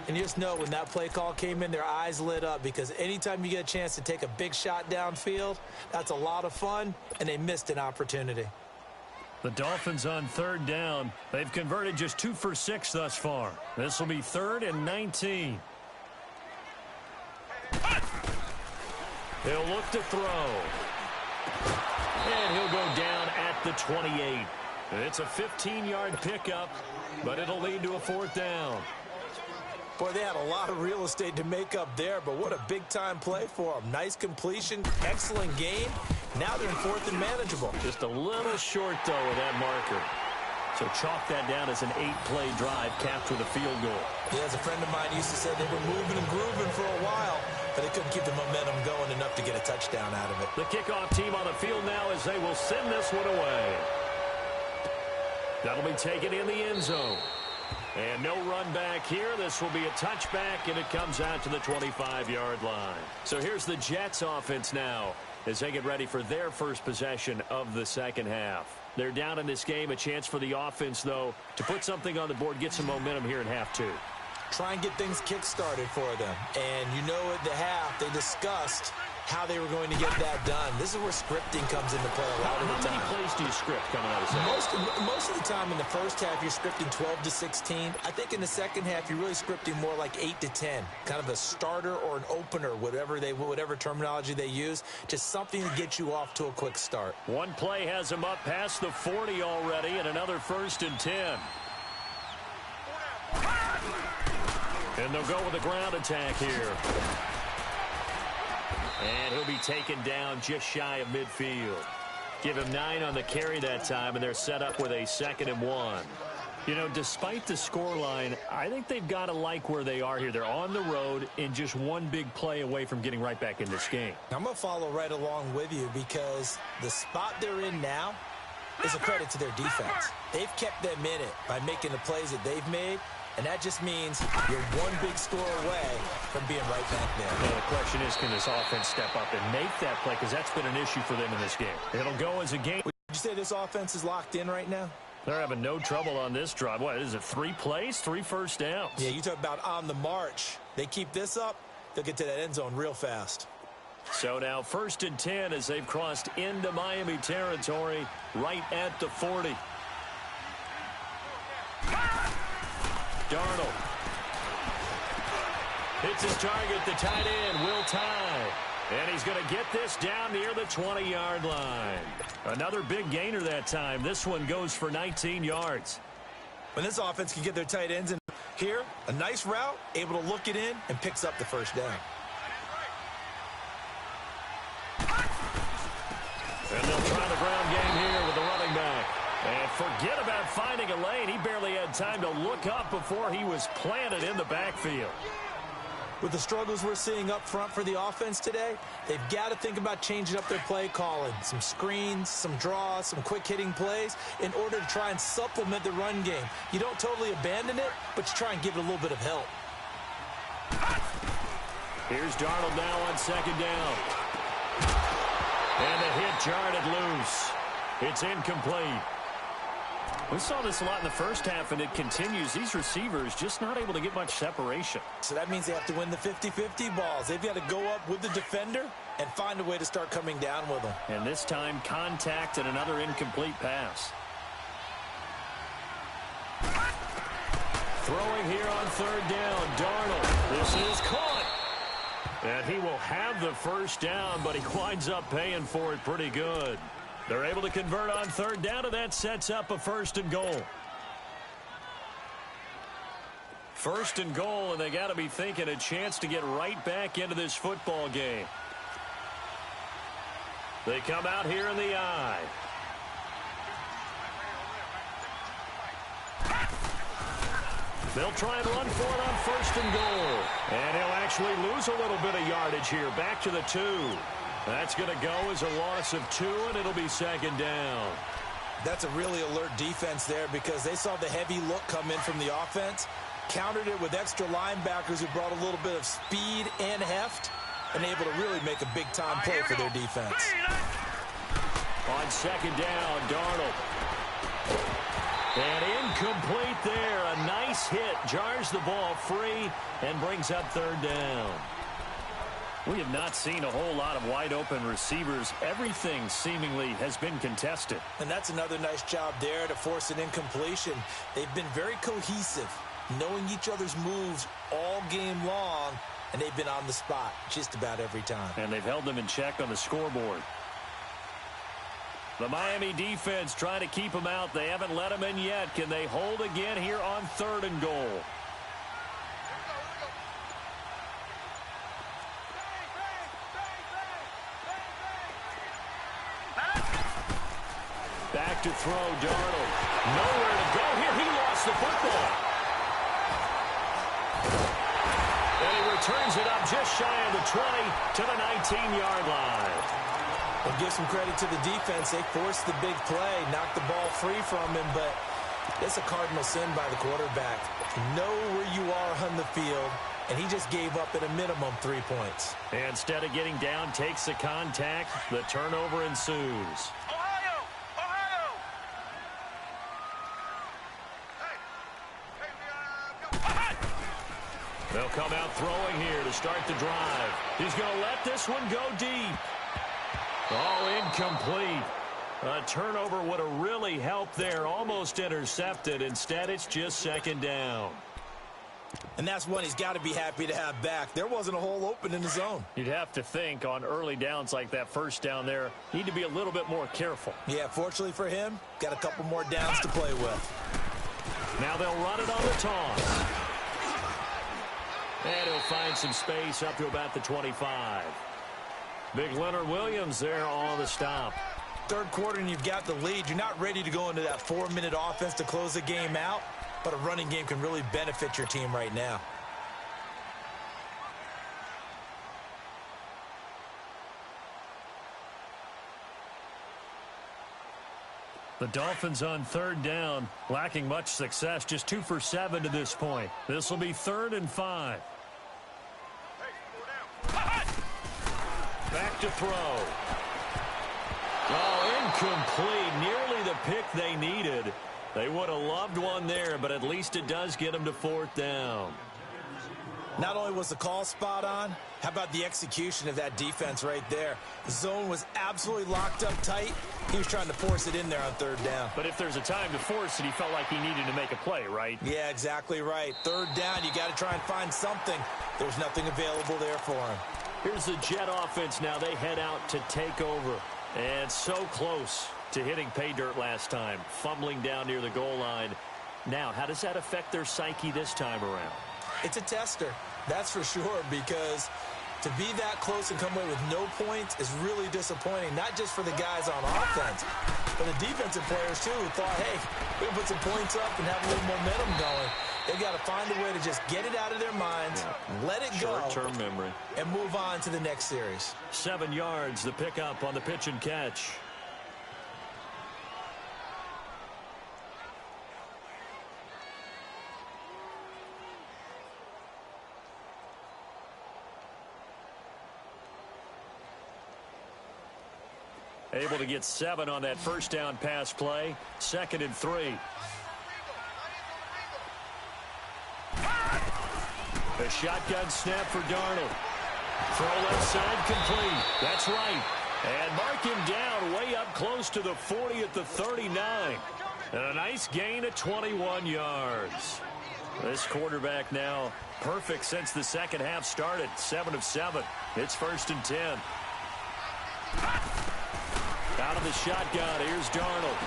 C: And you just know when that play call came in, their eyes lit up, because anytime you get a chance to take a big shot downfield, that's a lot of fun, and they missed an opportunity.
B: The Dolphins on third down. They've converted just 2 for 6 thus far. This will be 3rd and 19. He'll look to throw. And he'll go down at the 28. It's a 15-yard pickup, but it'll lead to a 4th down.
C: Boy, they had a lot of real estate to make up there, but what a big-time play for them. Nice completion, excellent game. Now they're in 4th and manageable.
B: Just a little short, though, of that marker. So chalk that down as an 8-play drive capped with a field goal.
C: Yeah, as a friend of mine used to say, they were moving and grooving for a while, but they couldn't keep the momentum going enough to get a touchdown out of it.
B: The kickoff team on the field now as they will send this one away. That'll be taken in the end zone. And no run back here. This will be a touchback, and it comes out to the 25-yard line. So here's the Jets offense now as they get ready for their first possession of the second half. They're down in this game. A chance for the offense, though, to put something on the board, get some momentum here in half 2.
C: Try and get things kick-started for them. And you know at the half, they discussed how they were going to get that done. This is where scripting comes into play a lot of the time.
B: How many plays do you script coming out of second?
C: Most of the time in the first half, you're scripting 12 to 16. I think in the second half, you're really scripting more like 8 to 10. Kind of a starter or an opener, whatever terminology they use. Just something to get you off to a quick start.
B: One play has them up past the 40 already, and another 1st and 10. And they'll go with a ground attack here. And he'll be taken down just shy of midfield. Give him 9 on the carry that time, and they're set up with a 2nd and 1. You know, despite the scoreline, I think they've got to like where they are here. They're on the road and just one big play away from getting right back in this game.
C: I'm going to follow right along with you, because the spot they're in now is a credit to their defense. They've kept them in it by making the plays that they've made. And that just means you're one big score away from being right back there.
B: Well, the question is, can this offense step up and make that play? Because that's been an issue for them in this game. It'll go as a game.
C: Would you say this offense is locked in right now?
B: They're having no trouble on this drive. What is it, 3 plays, 3 first downs?
C: Yeah, you talk about on the march. They keep this up, they'll get to that end zone real fast.
B: So now 1st and 10 as they've crossed into Miami territory right at the 40. Darnold hits his target, the tight end, Will Tye. And he's going to get this down near the 20-yard line. Another big gainer that time. This one goes for 19 yards.
C: When this offense can get their tight ends in here, a nice route, able to look it in, and picks up the 1st down.
B: And they'll try the ground game here with the running back. And forget about finding a lane. He barely had time to look up before he was planted in the backfield.
C: With the struggles we're seeing up front for the offense today, they've got to think about changing up their play calling. Some screens, some draws, some quick-hitting plays in order to try and supplement the run game. You don't totally abandon it, but you try and give it a little bit of help.
B: Here's Darnold now on 2nd down. And the hit jarred loose. It's incomplete. We saw this a lot in the first half, and it continues. These receivers just not able to get much separation.
C: So that means they have to win the 50-50 balls. They've got to go up with the defender and find a way to start coming down with them.
B: And this time, contact and another incomplete pass. Throwing here on 3rd down, Darnold. This is caught. And he will have the 1st down, but he winds up paying for it pretty good. They're able to convert on 3rd down, and that sets up a 1st and goal. 1st and goal, and they got to be thinking a chance to get right back into this football game. They come out here in the I. They'll try and run for it on 1st and goal. And he'll actually lose a little bit of yardage here, back to the 2. That's going to go as a loss of 2, and it'll be 2nd down.
C: That's a really alert defense there, because they saw the heavy look come in from the offense, countered it with extra linebackers who brought a little bit of speed and heft, and able to really make a big-time play for their defense.
B: On second down, Darnold. And incomplete there. A nice hit. Jars the ball free and brings up third down. We have not seen a whole lot of wide-open receivers. Everything seemingly has been contested.
C: And that's another nice job there to force an incompletion. They've been very cohesive, knowing each other's moves all game long, and they've been on the spot just about every time.
B: And they've held them in check on the scoreboard. The Miami defense trying to keep them out. They haven't let them in yet. Can they hold again here on 3rd and goal? Back to throw, Darnold. Nowhere to go here. He lost the football. And he returns it up just shy of the 20 to the 19-yard line.
C: And give some credit to the defense. They forced the big play, knocked the ball free from him, but it's a cardinal sin by the quarterback. Know where you are on the field, and he just gave up at a minimum 3 points.
B: And instead of getting down, takes the contact. The turnover ensues. They'll come out throwing here to start the drive. He's going to let this one go deep. Oh, incomplete. A turnover would have really helped there. Almost intercepted. Instead, it's just second down.
C: And that's one he's got to be happy to have back. There wasn't a hole open in the zone.
B: You'd have to think on early downs like that first down there, need to be a little bit more careful.
C: Yeah, fortunately for him, got a couple more downs to play with.
B: Now they'll run it on the toss. And he'll find some space up to about the 25. Big Leonard Williams there on the stop.
C: Third quarter and you've got the lead. You're not ready to go into that 4-minute offense to close the game out, but a running game can really benefit your team right now.
B: The Dolphins on 3rd down, lacking much success, just 2 for 7 to this point. This will be 3rd and 5. Back to throw. Oh, incomplete. Nearly the pick they needed. They would have loved one there, but at least it does get them to 4th down.
C: Not only was the call spot on, how about the execution of that defense right there? The zone was absolutely locked up tight. He was trying to force it in there on 3rd down.
B: But if there's a time to force it, he felt like he needed to make a play, right?
C: Yeah, exactly right. 3rd down, you got to try and find something. There's nothing available there for him.
B: Here's the Jet offense now. They head out to take over. And so close to hitting pay dirt last time. Fumbling down near the goal line. Now, how does that affect their psyche this time around?
C: It's a tester, that's for sure, because to be that close and come away with no points is really disappointing, not just for the guys on offense, but the defensive players, too, who thought, hey, we can put some points up and have a little momentum going. They've got to find a way to just get it out of their minds, let it go,
B: short-term memory,
C: and move on to the next series.
B: 7 yards, the pickup on the pitch and catch. Able to get 7 on that first down pass play. 2nd and 3. A shotgun snap for Darnold. Throw left side complete. That's right. And mark him down way up close to the 40 at the 39. And a nice gain of 21 yards. This quarterback now perfect since the second half started. 7 of 7. It's 1st and 10. Out of the shotgun, here's Darnold.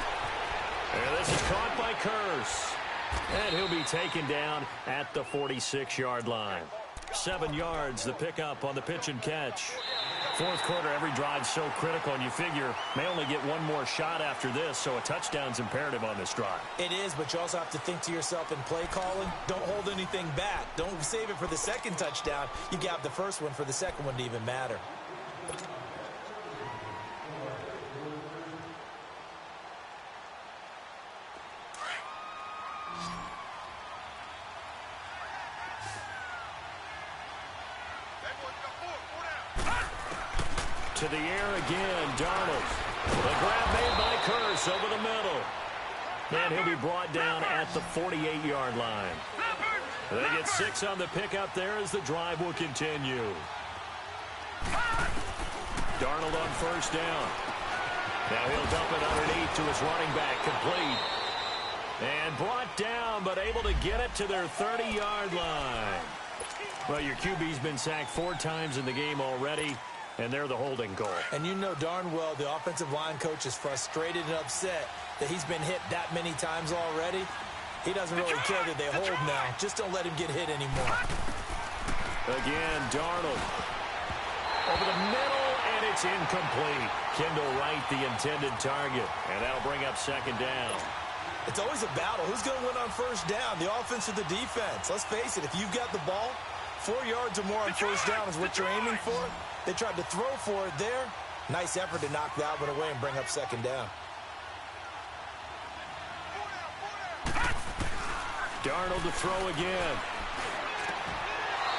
B: And this is caught by Curse. And he'll be taken down at the 46-yard line. 7 yards, the pickup on the pitch and catch. 4th quarter, every drive's so critical, and you figure may only get one more shot after this, so a touchdown's imperative on this drive.
C: It is, but you also have to think to yourself in play calling, don't hold anything back. Don't save it for the second touchdown. You got the first one for the second one to even matter.
B: to the air again. Darnold. The grab made by Curse over the middle. And he'll be brought down at the 48-yard line. They get 6 on the pickup there as the drive will continue. Darnold on first down. Now he'll dump it underneath to his running back, complete. And brought down, but able to get it to their 30-yard line. Well, your QB's been sacked 4 times in the game already, and they're the holding goal.
C: And you know darn well the offensive line coach is frustrated and upset that he's been hit that many times already. He doesn't really care that they hold now. Just don't let him get hit anymore.
B: Again, Darnold. Over the middle, and it's incomplete. Kendall Wright, the intended target. And that'll bring up second down.
C: It's always a battle. Who's going to win on first down, the offense or the defense? Let's face it, if you've got the ball, 4 yards or more on first down is what you're aiming for. They tried to throw for it there. Nice effort to knock that one away and bring up second down.
B: Darnold to throw again.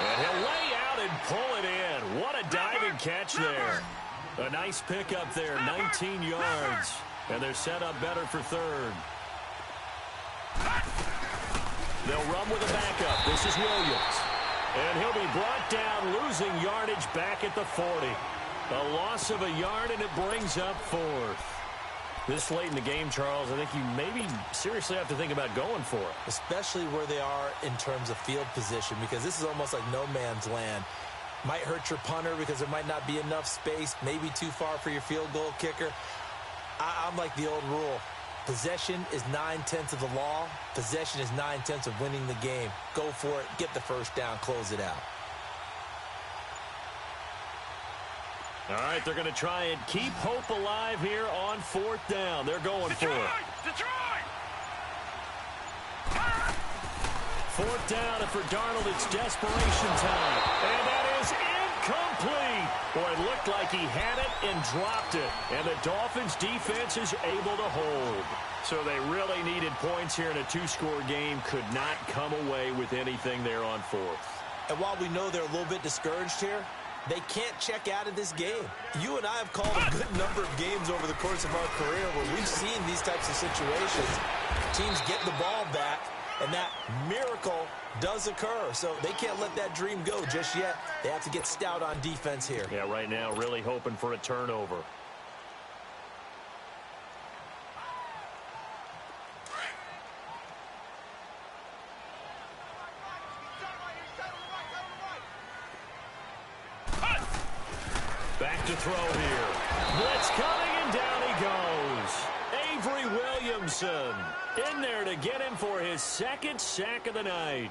B: And he'll lay out and pull it in. What a diving catch there. A nice pickup there, 19 yards. And they're set up better for third. They'll run with a backup. This is Williams. And he'll be brought down, losing yardage back at the 40. A loss of a yard, and it brings up fourth. This late in the game, Charles, I think you maybe seriously have to think about going for it.
C: Especially where they are in terms of field position, because this is almost like no man's land. Might hurt your punter because there might not be enough space, maybe too far for your field goal kicker. I'm like the old rule. Possession is 9/10 of the law. Possession is 9/10 of winning the game. Go for it. Get the first down. Close it out.
B: All right, they're going to try and keep hope alive here on fourth down. They're going for it.
D: Detroit!
B: Fourth down, and for Darnold, it's desperation time. And that is incomplete. Boy, it looked like he had it and dropped it. And the Dolphins' defense is able to hold. So they really needed points here in a 2-score game. Could not come away with anything there on fourth.
C: And while we know they're a little bit discouraged here, they can't check out of this game. You and I have called a good number of games over the course of our career where we've seen these types of situations. Teams get the ball back, and that miracle does occur. So they can't let that dream go just yet. They have to get stout on defense here.
B: Yeah, right now, really hoping for a turnover. Back to throw here. Blitz coming, and down he goes. Avery Williamson in there to get him for his second sack of the night.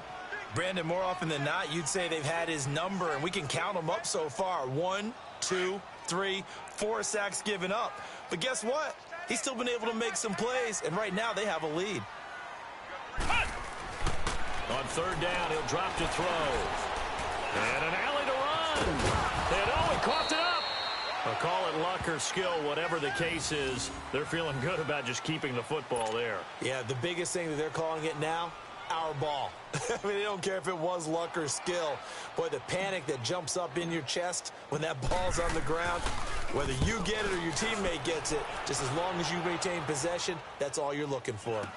C: Brandon, more often than not, you'd say they've had his number, and we can count them up so far. 1, 2, 3, 4 sacks given up. But guess what? He's still been able to make some plays, and right now they have a lead.
B: On third down, he'll drop to throw. And an alley to run. And oh, he coughed it up. I'll call it luck or skill, whatever the case is. They're feeling good about just keeping the football there.
C: Yeah, the biggest thing that they're calling it now, our ball. I mean, they don't care if it was luck or skill. Boy, the panic that jumps up in your chest when that ball's on the ground, whether you get it or your teammate gets it, just as long as you maintain possession, that's all you're looking for.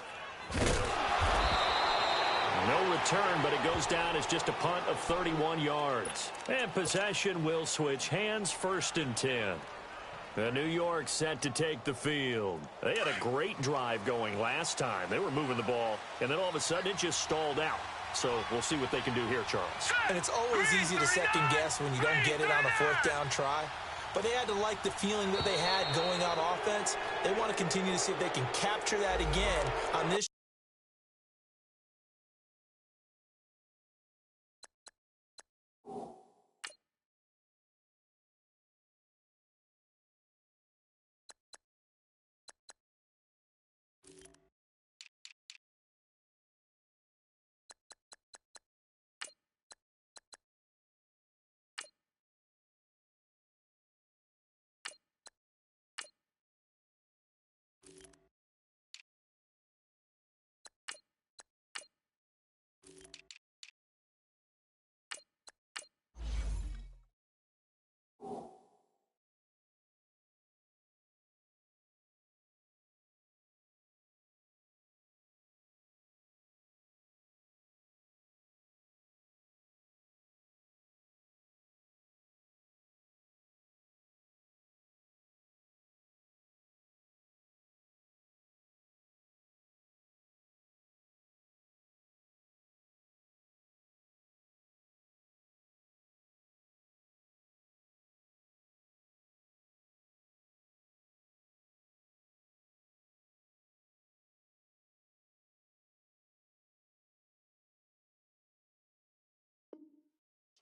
B: No return, but it goes down as just a punt of 31 yards. And possession will switch hands, 1st and 10. New York set to take the field. They had a great drive going last time. They were moving the ball, and then all of a sudden it just stalled out. So we'll see what they can do here, Charles.
C: And it's always easy to second guess when you don't get it on a 4th down try. But they had to like the feeling that they had going on offense. They want to continue to see if they can capture that again on this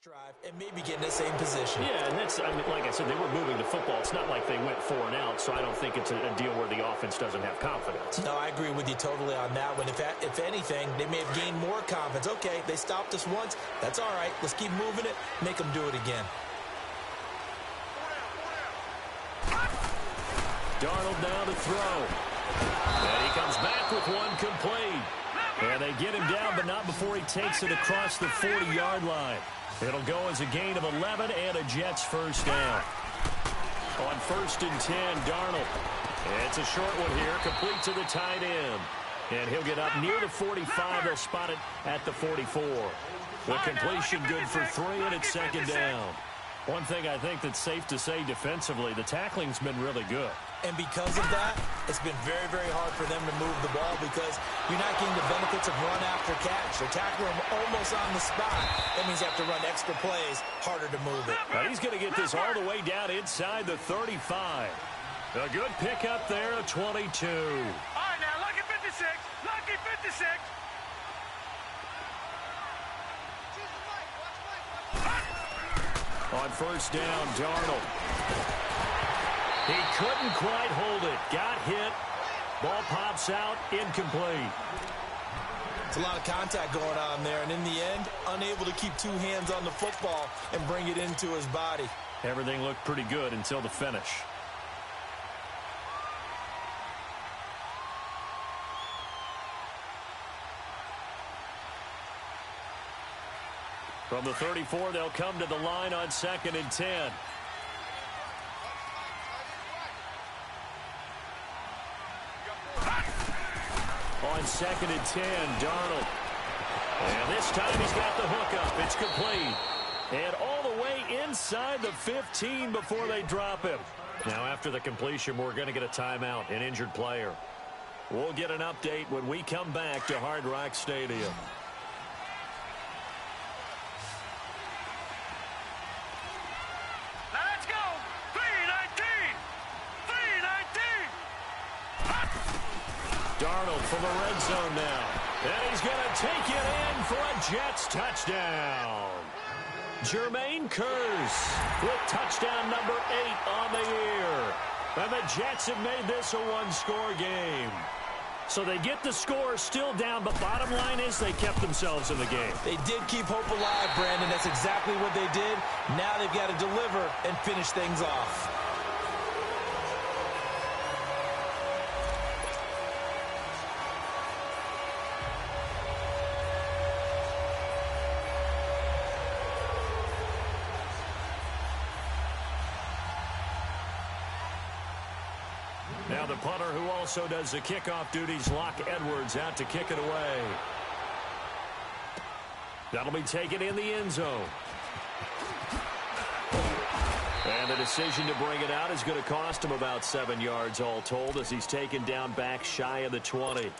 C: drive and maybe get in the same position.
B: Yeah, and that's, I mean, like I said, they were moving the football. It's not like they went 4 and out, so I don't think it's a deal where the offense doesn't have confidence.
C: No, I agree with you totally on that one. If anything, they may have gained more confidence. Okay, they stopped us once. That's all right. Let's keep moving it. Make them do it again.
B: Darnold now to throw. And he comes back with one complete. And they get him down, but not before he takes it across the 40-yard line. It'll go as a gain of 11 and a Jets first down. On 1st and 10, Darnold. It's a short one here, complete to the tight end. And he'll get up near the 45. They'll spot it at the 44. The completion good for 3, and it's 2nd down. One thing I think that's safe to say defensively, the tackling's been really good.
C: And because of that, it's been very, very hard for them to move the ball because you're not getting the benefits of run after catch. They're tackling them almost on the spot. That means you have to run extra plays, harder to move it.
B: Now he's going to get this all the way down inside the 35. A good pickup there, a 22.
D: All right, now, lucky 56. Lucky 56.
B: On 1st down, Darnold. He couldn't quite hold it. Got hit. Ball pops out. Incomplete.
C: It's a lot of contact going on there, and in the end, unable to keep 2 hands on the football and bring it into his body.
B: Everything looked pretty good until the finish. From the 34, they'll come to the line on 2nd and 10. On 2nd and 10, Darnold. And this time he's got the hookup. It's complete. And all the way inside the 15 before they drop him. Now after the completion, we're going to get a timeout, an injured player. We'll get an update when we come back to Hard Rock Stadium. Darnold from the red zone now. And he's going to take it in for a Jets touchdown. Jermaine Kearse with touchdown number 8 on the year. And the Jets have made this a one-score game. So they get the score still down, but bottom line is they kept themselves in the game.
C: They did keep hope alive, Brandon. That's exactly what they did. Now they've got to deliver and finish things off.
B: Now the punter who also does the kickoff duties, Locke Edwards, out to kick it away. That'll be taken in the end zone. And the decision to bring it out is going to cost him about 7 yards all told as he's taken down back shy of the 20.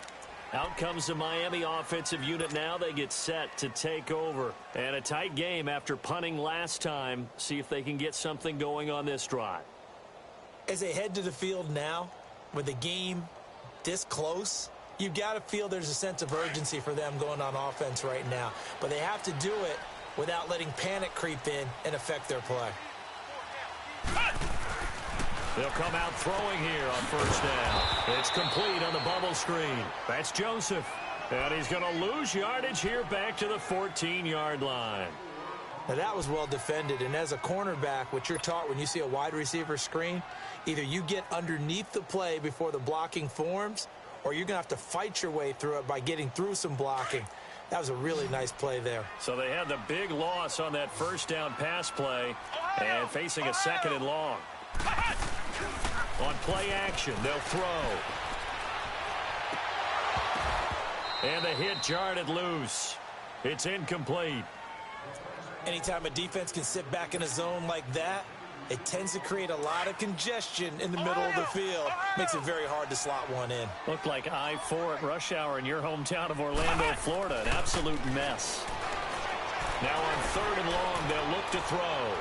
B: Out comes the Miami offensive unit now. They get set to take over. And a tight game after punting last time. See if they can get something going on this drive.
C: As they head to the field now, with the game this close, you've got to feel there's a sense of urgency for them going on offense right now. But they have to do it without letting panic creep in and affect their play.
B: They'll come out throwing here on 1st down. It's complete on the bubble screen. That's Joseph. And he's going to lose yardage here back to the 14-yard line.
C: Now that was well defended, and as a cornerback, what you're taught when you see a wide receiver screen, either you get underneath the play before the blocking forms, or you're going to have to fight your way through it by getting through some blocking. That was a really nice play there.
B: So they had the big loss on that 1st down pass play and facing a 2nd and long. On play action, they'll throw. And the hit jarred it loose. It's incomplete.
C: Anytime a defense can sit back in a zone like that, it tends to create a lot of congestion in the middle of the field. Makes it very hard to slot one in.
B: Looked like I-4 at rush hour in your hometown of Orlando, Florida. An absolute mess. Now on 3rd and long, they'll look to throw.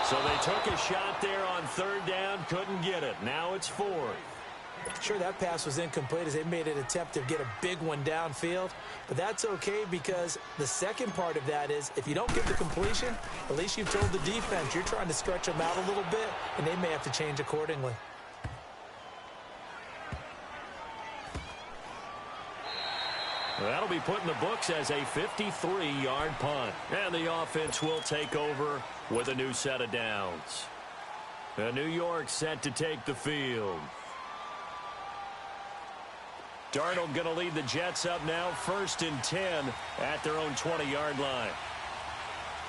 B: So they took a shot there on 3rd down, couldn't get it. Now it's 4th.
C: Sure, that pass was incomplete as they made an attempt to get a big one downfield, but that's okay because the second part of that is if you don't get the completion, at least you've told the defense you're trying to stretch them out a little bit, and they may have to change accordingly.
B: That'll be put in the books as a 53-yard punt, and the offense will take over with a new set of downs. New York set to take the field. Darnold going to lead the Jets up now, 1st and 10 at their own 20-yard line.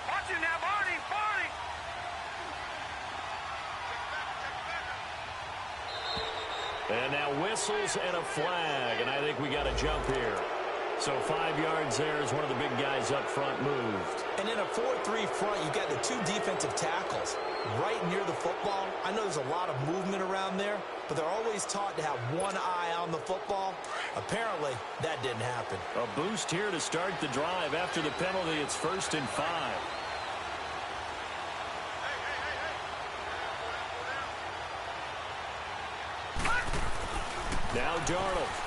D: Watch it now, Barney, Barney.
B: And now whistles and a flag, and I think we got a jump here. So 5 yards there as one of the big guys up front moved.
C: And in a 4-3 front, you've got the 2 defensive tackles right near the football. I know there's a lot of movement around there, but they're always taught to have one eye on the football. Apparently, that didn't happen.
B: A boost here to start the drive. After the penalty, it's 1st and 5. Now Darnold.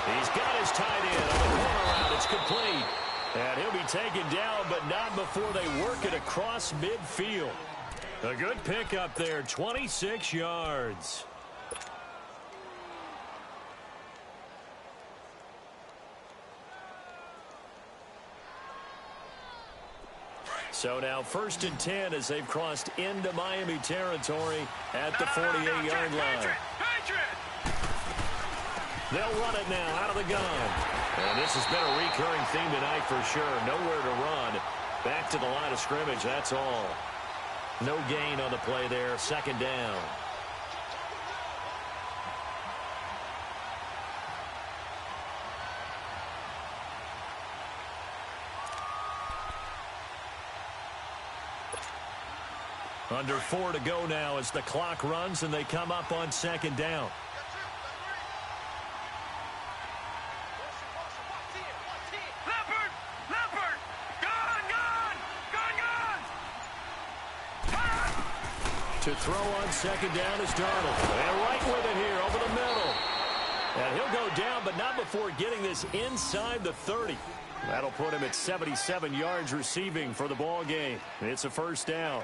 B: He's got his tight end on the corner route. It's complete. And he'll be taken down, but not before they work it across midfield. A good pickup there, 26 yards. So now 1st and 10 as they've crossed into Miami territory at the 48-yard line. They'll run it now out of the gun. And this has been a recurring theme tonight for sure. Nowhere to run. Back to the line of scrimmage, that's all. No gain on the play there. 2nd down. Under 4 to go now as the clock runs and they come up on 2nd down. To throw on 2nd down is Darnold. And right with it here over the middle. And he'll go down, but not before getting this inside the 30. That'll put him at 77 yards receiving for the ball game. It's a 1st down.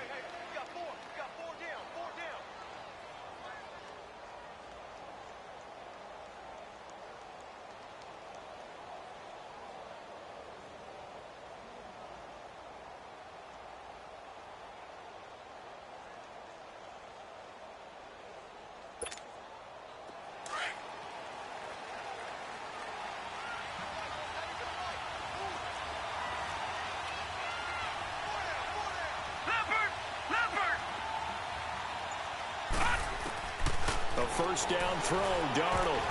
B: A 1st down throw, Darnold.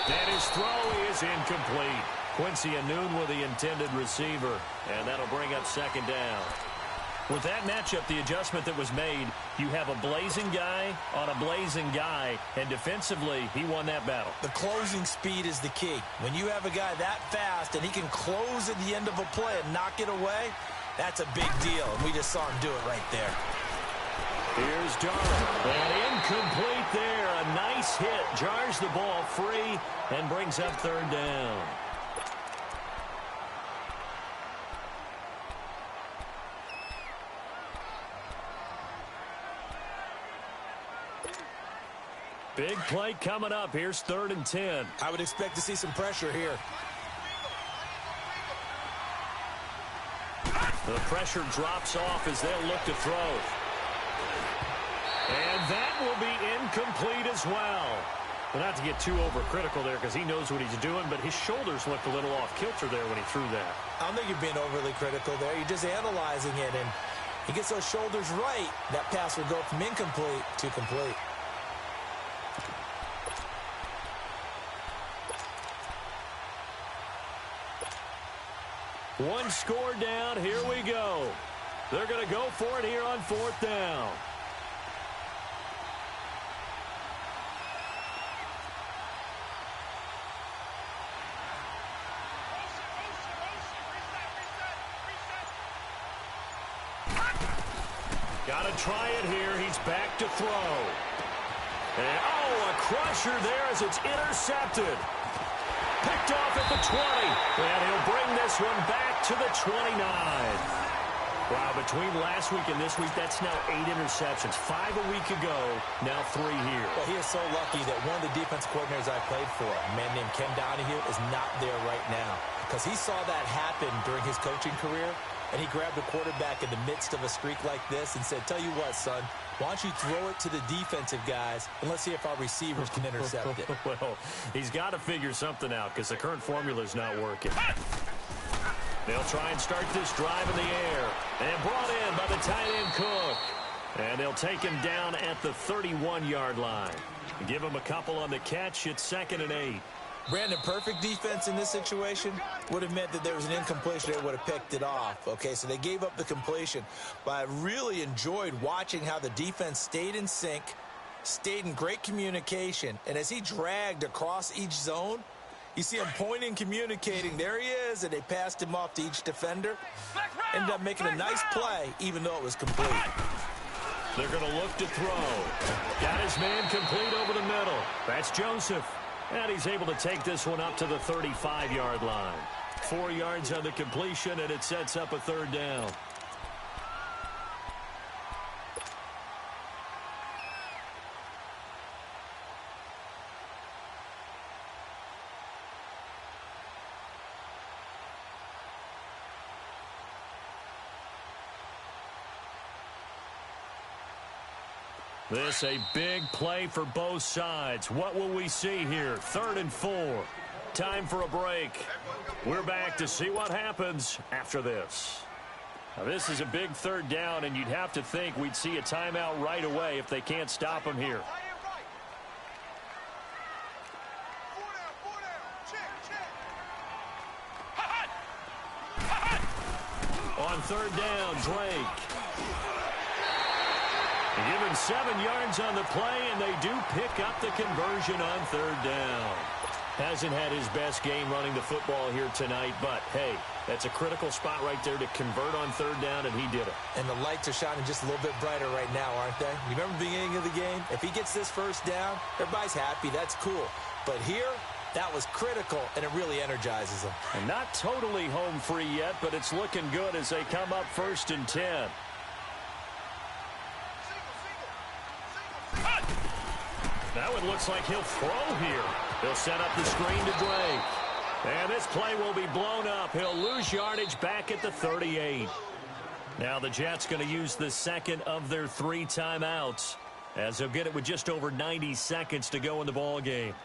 B: And his throw is incomplete. Quincy Anoon with the intended receiver. And that'll bring up 2nd down. With that matchup, the adjustment that was made, you have a blazing guy on a blazing guy. And defensively, he won that battle.
C: The closing speed is the key. When you have a guy that fast and he can close at the end of a play and knock it away, that's a big deal. And we just saw him do it right there.
B: Here's Darnold. And incomplete there. A nice hit. Jars the ball free and brings up 3rd down. Big play coming up. Here's 3rd and 10.
C: I would expect to see some pressure here.
B: The pressure drops off as they'll look to throw. And that will be incomplete as well. Well, not to get too overcritical there because he knows what he's doing, but his shoulders looked a little off kilter there when he threw that.
C: I don't think you're being overly critical there. You're just analyzing it, and he gets those shoulders right. That pass will go from incomplete to complete.
B: One score down. Here we go. They're going to go for it here on 4th down. Got to try it here. He's back to throw. And, oh, a crusher there as it's intercepted. Picked off at the 20. And he'll bring this one back to the 29. Wow, between last week and this week, that's now 8 interceptions. 5 a week ago, now 3 here.
C: Well, he is so lucky that one of the defense coordinators I played for, a man named Ken Donahue, is not there right now. Because he saw that happen during his coaching career, and he grabbed the quarterback in the midst of a streak like this and said, tell you what, son, why don't you throw it to the defensive guys, and let's see if our receivers can intercept it.
B: Well, he's got to figure something out because the current formula is not working. They'll try and start this drive in the air. And brought in by the tight end Cook. And they'll take him down at the 31-yard line. Give him a couple on the catch. It's 2nd and 8.
C: Brandon, perfect defense in this situation would have meant that there was an incompletion. They would have picked it off. Okay, so they gave up the completion. But I really enjoyed watching how the defense stayed in sync, stayed in great communication. And as he dragged across each zone, you see him pointing, communicating. There he is, and they passed him off to each defender. Ended up making a nice play, even though it was complete.
B: They're going to look to throw. Got his man complete over the middle. That's Joseph. And he's able to take this one up to the 35-yard line. 4 yards on the completion, and it sets up a 3rd down. This a big play for both sides. What will we see here? 3rd and 4. Time for a break. We're back to see what happens after this. Now, this is a big 3rd down, and you'd have to think we'd see a timeout right away if they can't stop him here. On 3rd down, Drake. Given 7 yards on the play, and they do pick up the conversion on 3rd down. Hasn't had his best game running the football here tonight, but, hey, that's a critical spot right there to convert on 3rd down, and he did it. And the lights are shining just a little bit brighter right now, aren't they? You remember the beginning of the game? If he gets this 1st down, everybody's happy. That's cool. But here, that was critical, and it really energizes them. And not totally home free yet, but it's looking good as they come up 1st and 10. That one looks like he'll throw here. He'll set up the screen to Drake. And this play will be blown up. He'll lose yardage back at the 38. Now the Jets going to use the 2nd of their 3 timeouts, as they'll get it with just over 90 seconds to go in the ball game.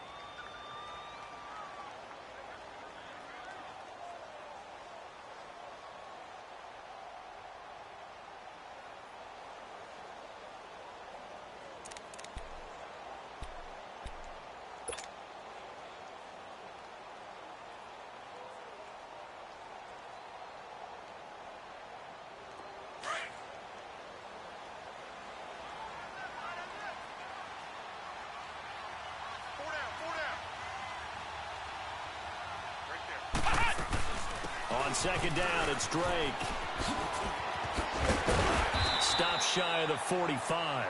B: On 2nd down, it's Drake. Stop shy of the 45.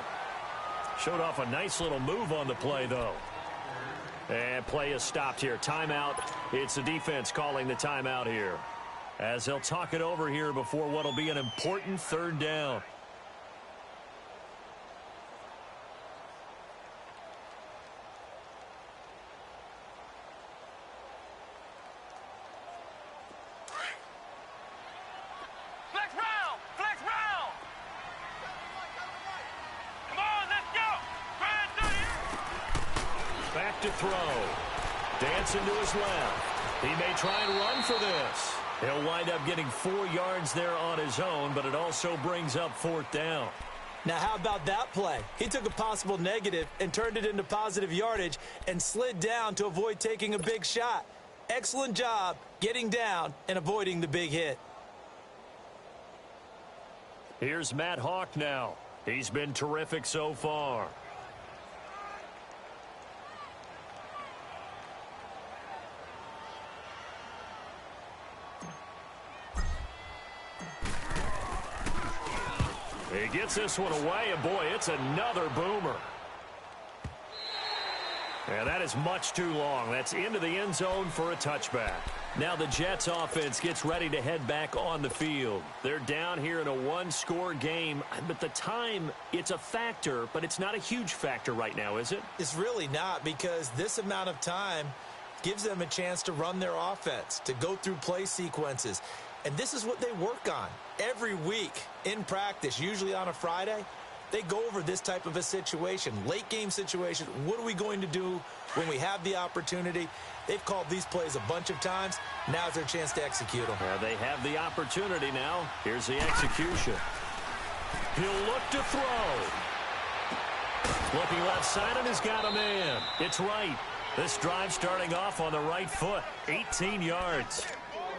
B: Showed off a nice little move on the play, though. And play is stopped here. Timeout. It's the defense calling the timeout here, as they'll talk it over here before what will be an important 3rd down. To throw. Dancing to his left. He may try and run for this. He'll wind up getting 4 yards there on his own, but it also brings up 4th down.
C: Now, how about that play? He took a possible negative and turned it into positive yardage and slid down to avoid taking a big shot. Excellent job getting down and avoiding the big hit.
B: Here's Matt Hawk now. He's been terrific so far. He gets this one away, and boy, it's another boomer. Yeah, that is much too long. That's into the end zone for a touchback. Now the Jets offense gets ready to head back on the field. They're down here in a one-score game, but the time, it's a factor, but it's not a huge factor right now, is it?
C: It's really not, because this amount of time gives them a chance to run their offense, to go through play sequences. And this is what they work on every week in practice, usually on a Friday. They go over this type of a situation, late game situation. What are we going to do when we have the opportunity? They've called these plays a bunch of times. Now's their chance to execute them.
B: Yeah, they have the opportunity now. Here's the execution. He'll look to throw. Looking left side, and he's got a man. It's right. This drive starting off on the right foot. 18 yards.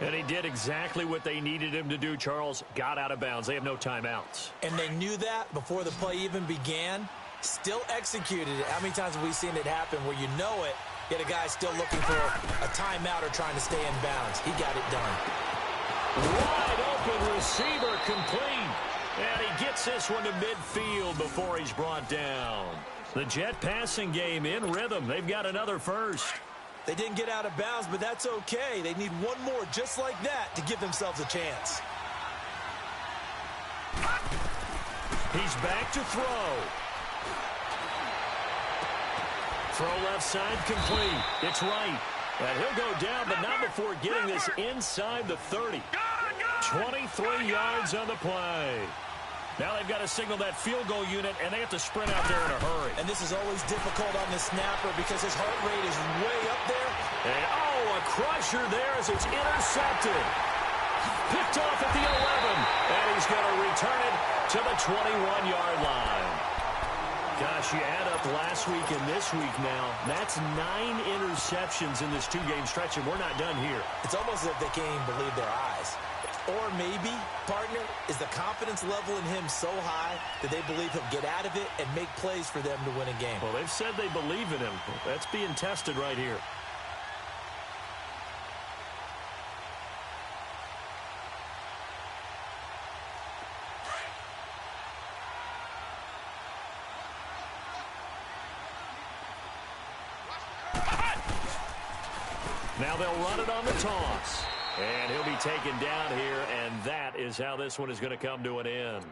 B: And he did exactly what they needed him to do, Charles. Got out of bounds. They have no timeouts.
C: And they knew that before the play even began. Still executed it. How many times have we seen it happen where you know it, yet a guy still looking for a timeout or trying to stay in bounds? He got it done.
B: Wide open receiver complete. And he gets this one to midfield before he's brought down. The Jet passing game in rhythm. They've got another first.
C: They didn't get out of bounds, but that's okay. They need one more just like that to give themselves a chance.
B: He's back to throw. Throw left side complete. It's right. And he'll go down, but not before getting this inside the 30. 23 yards on the play. Now they've got to signal that field goal unit, and they have to sprint out there in a hurry.
C: And this is always difficult on the snapper because his heart rate is way up there.
B: And, a crusher there as it's intercepted. Picked off at the 11, and he's going to return it to the 21-yard line. Gosh, you add up last week and this week now, that's 9 interceptions in this two-game stretch, and we're not done here.
C: It's almost as if they can't even believe their eyes. Or maybe, partner, is the confidence level in him so high that they believe he'll get out of it and make plays for them to win a game.
B: Well, they've said they believe in him. That's being tested right here. Now they'll run it on the toss. And he'll be taken down here, and that is how this one is going to come to an end.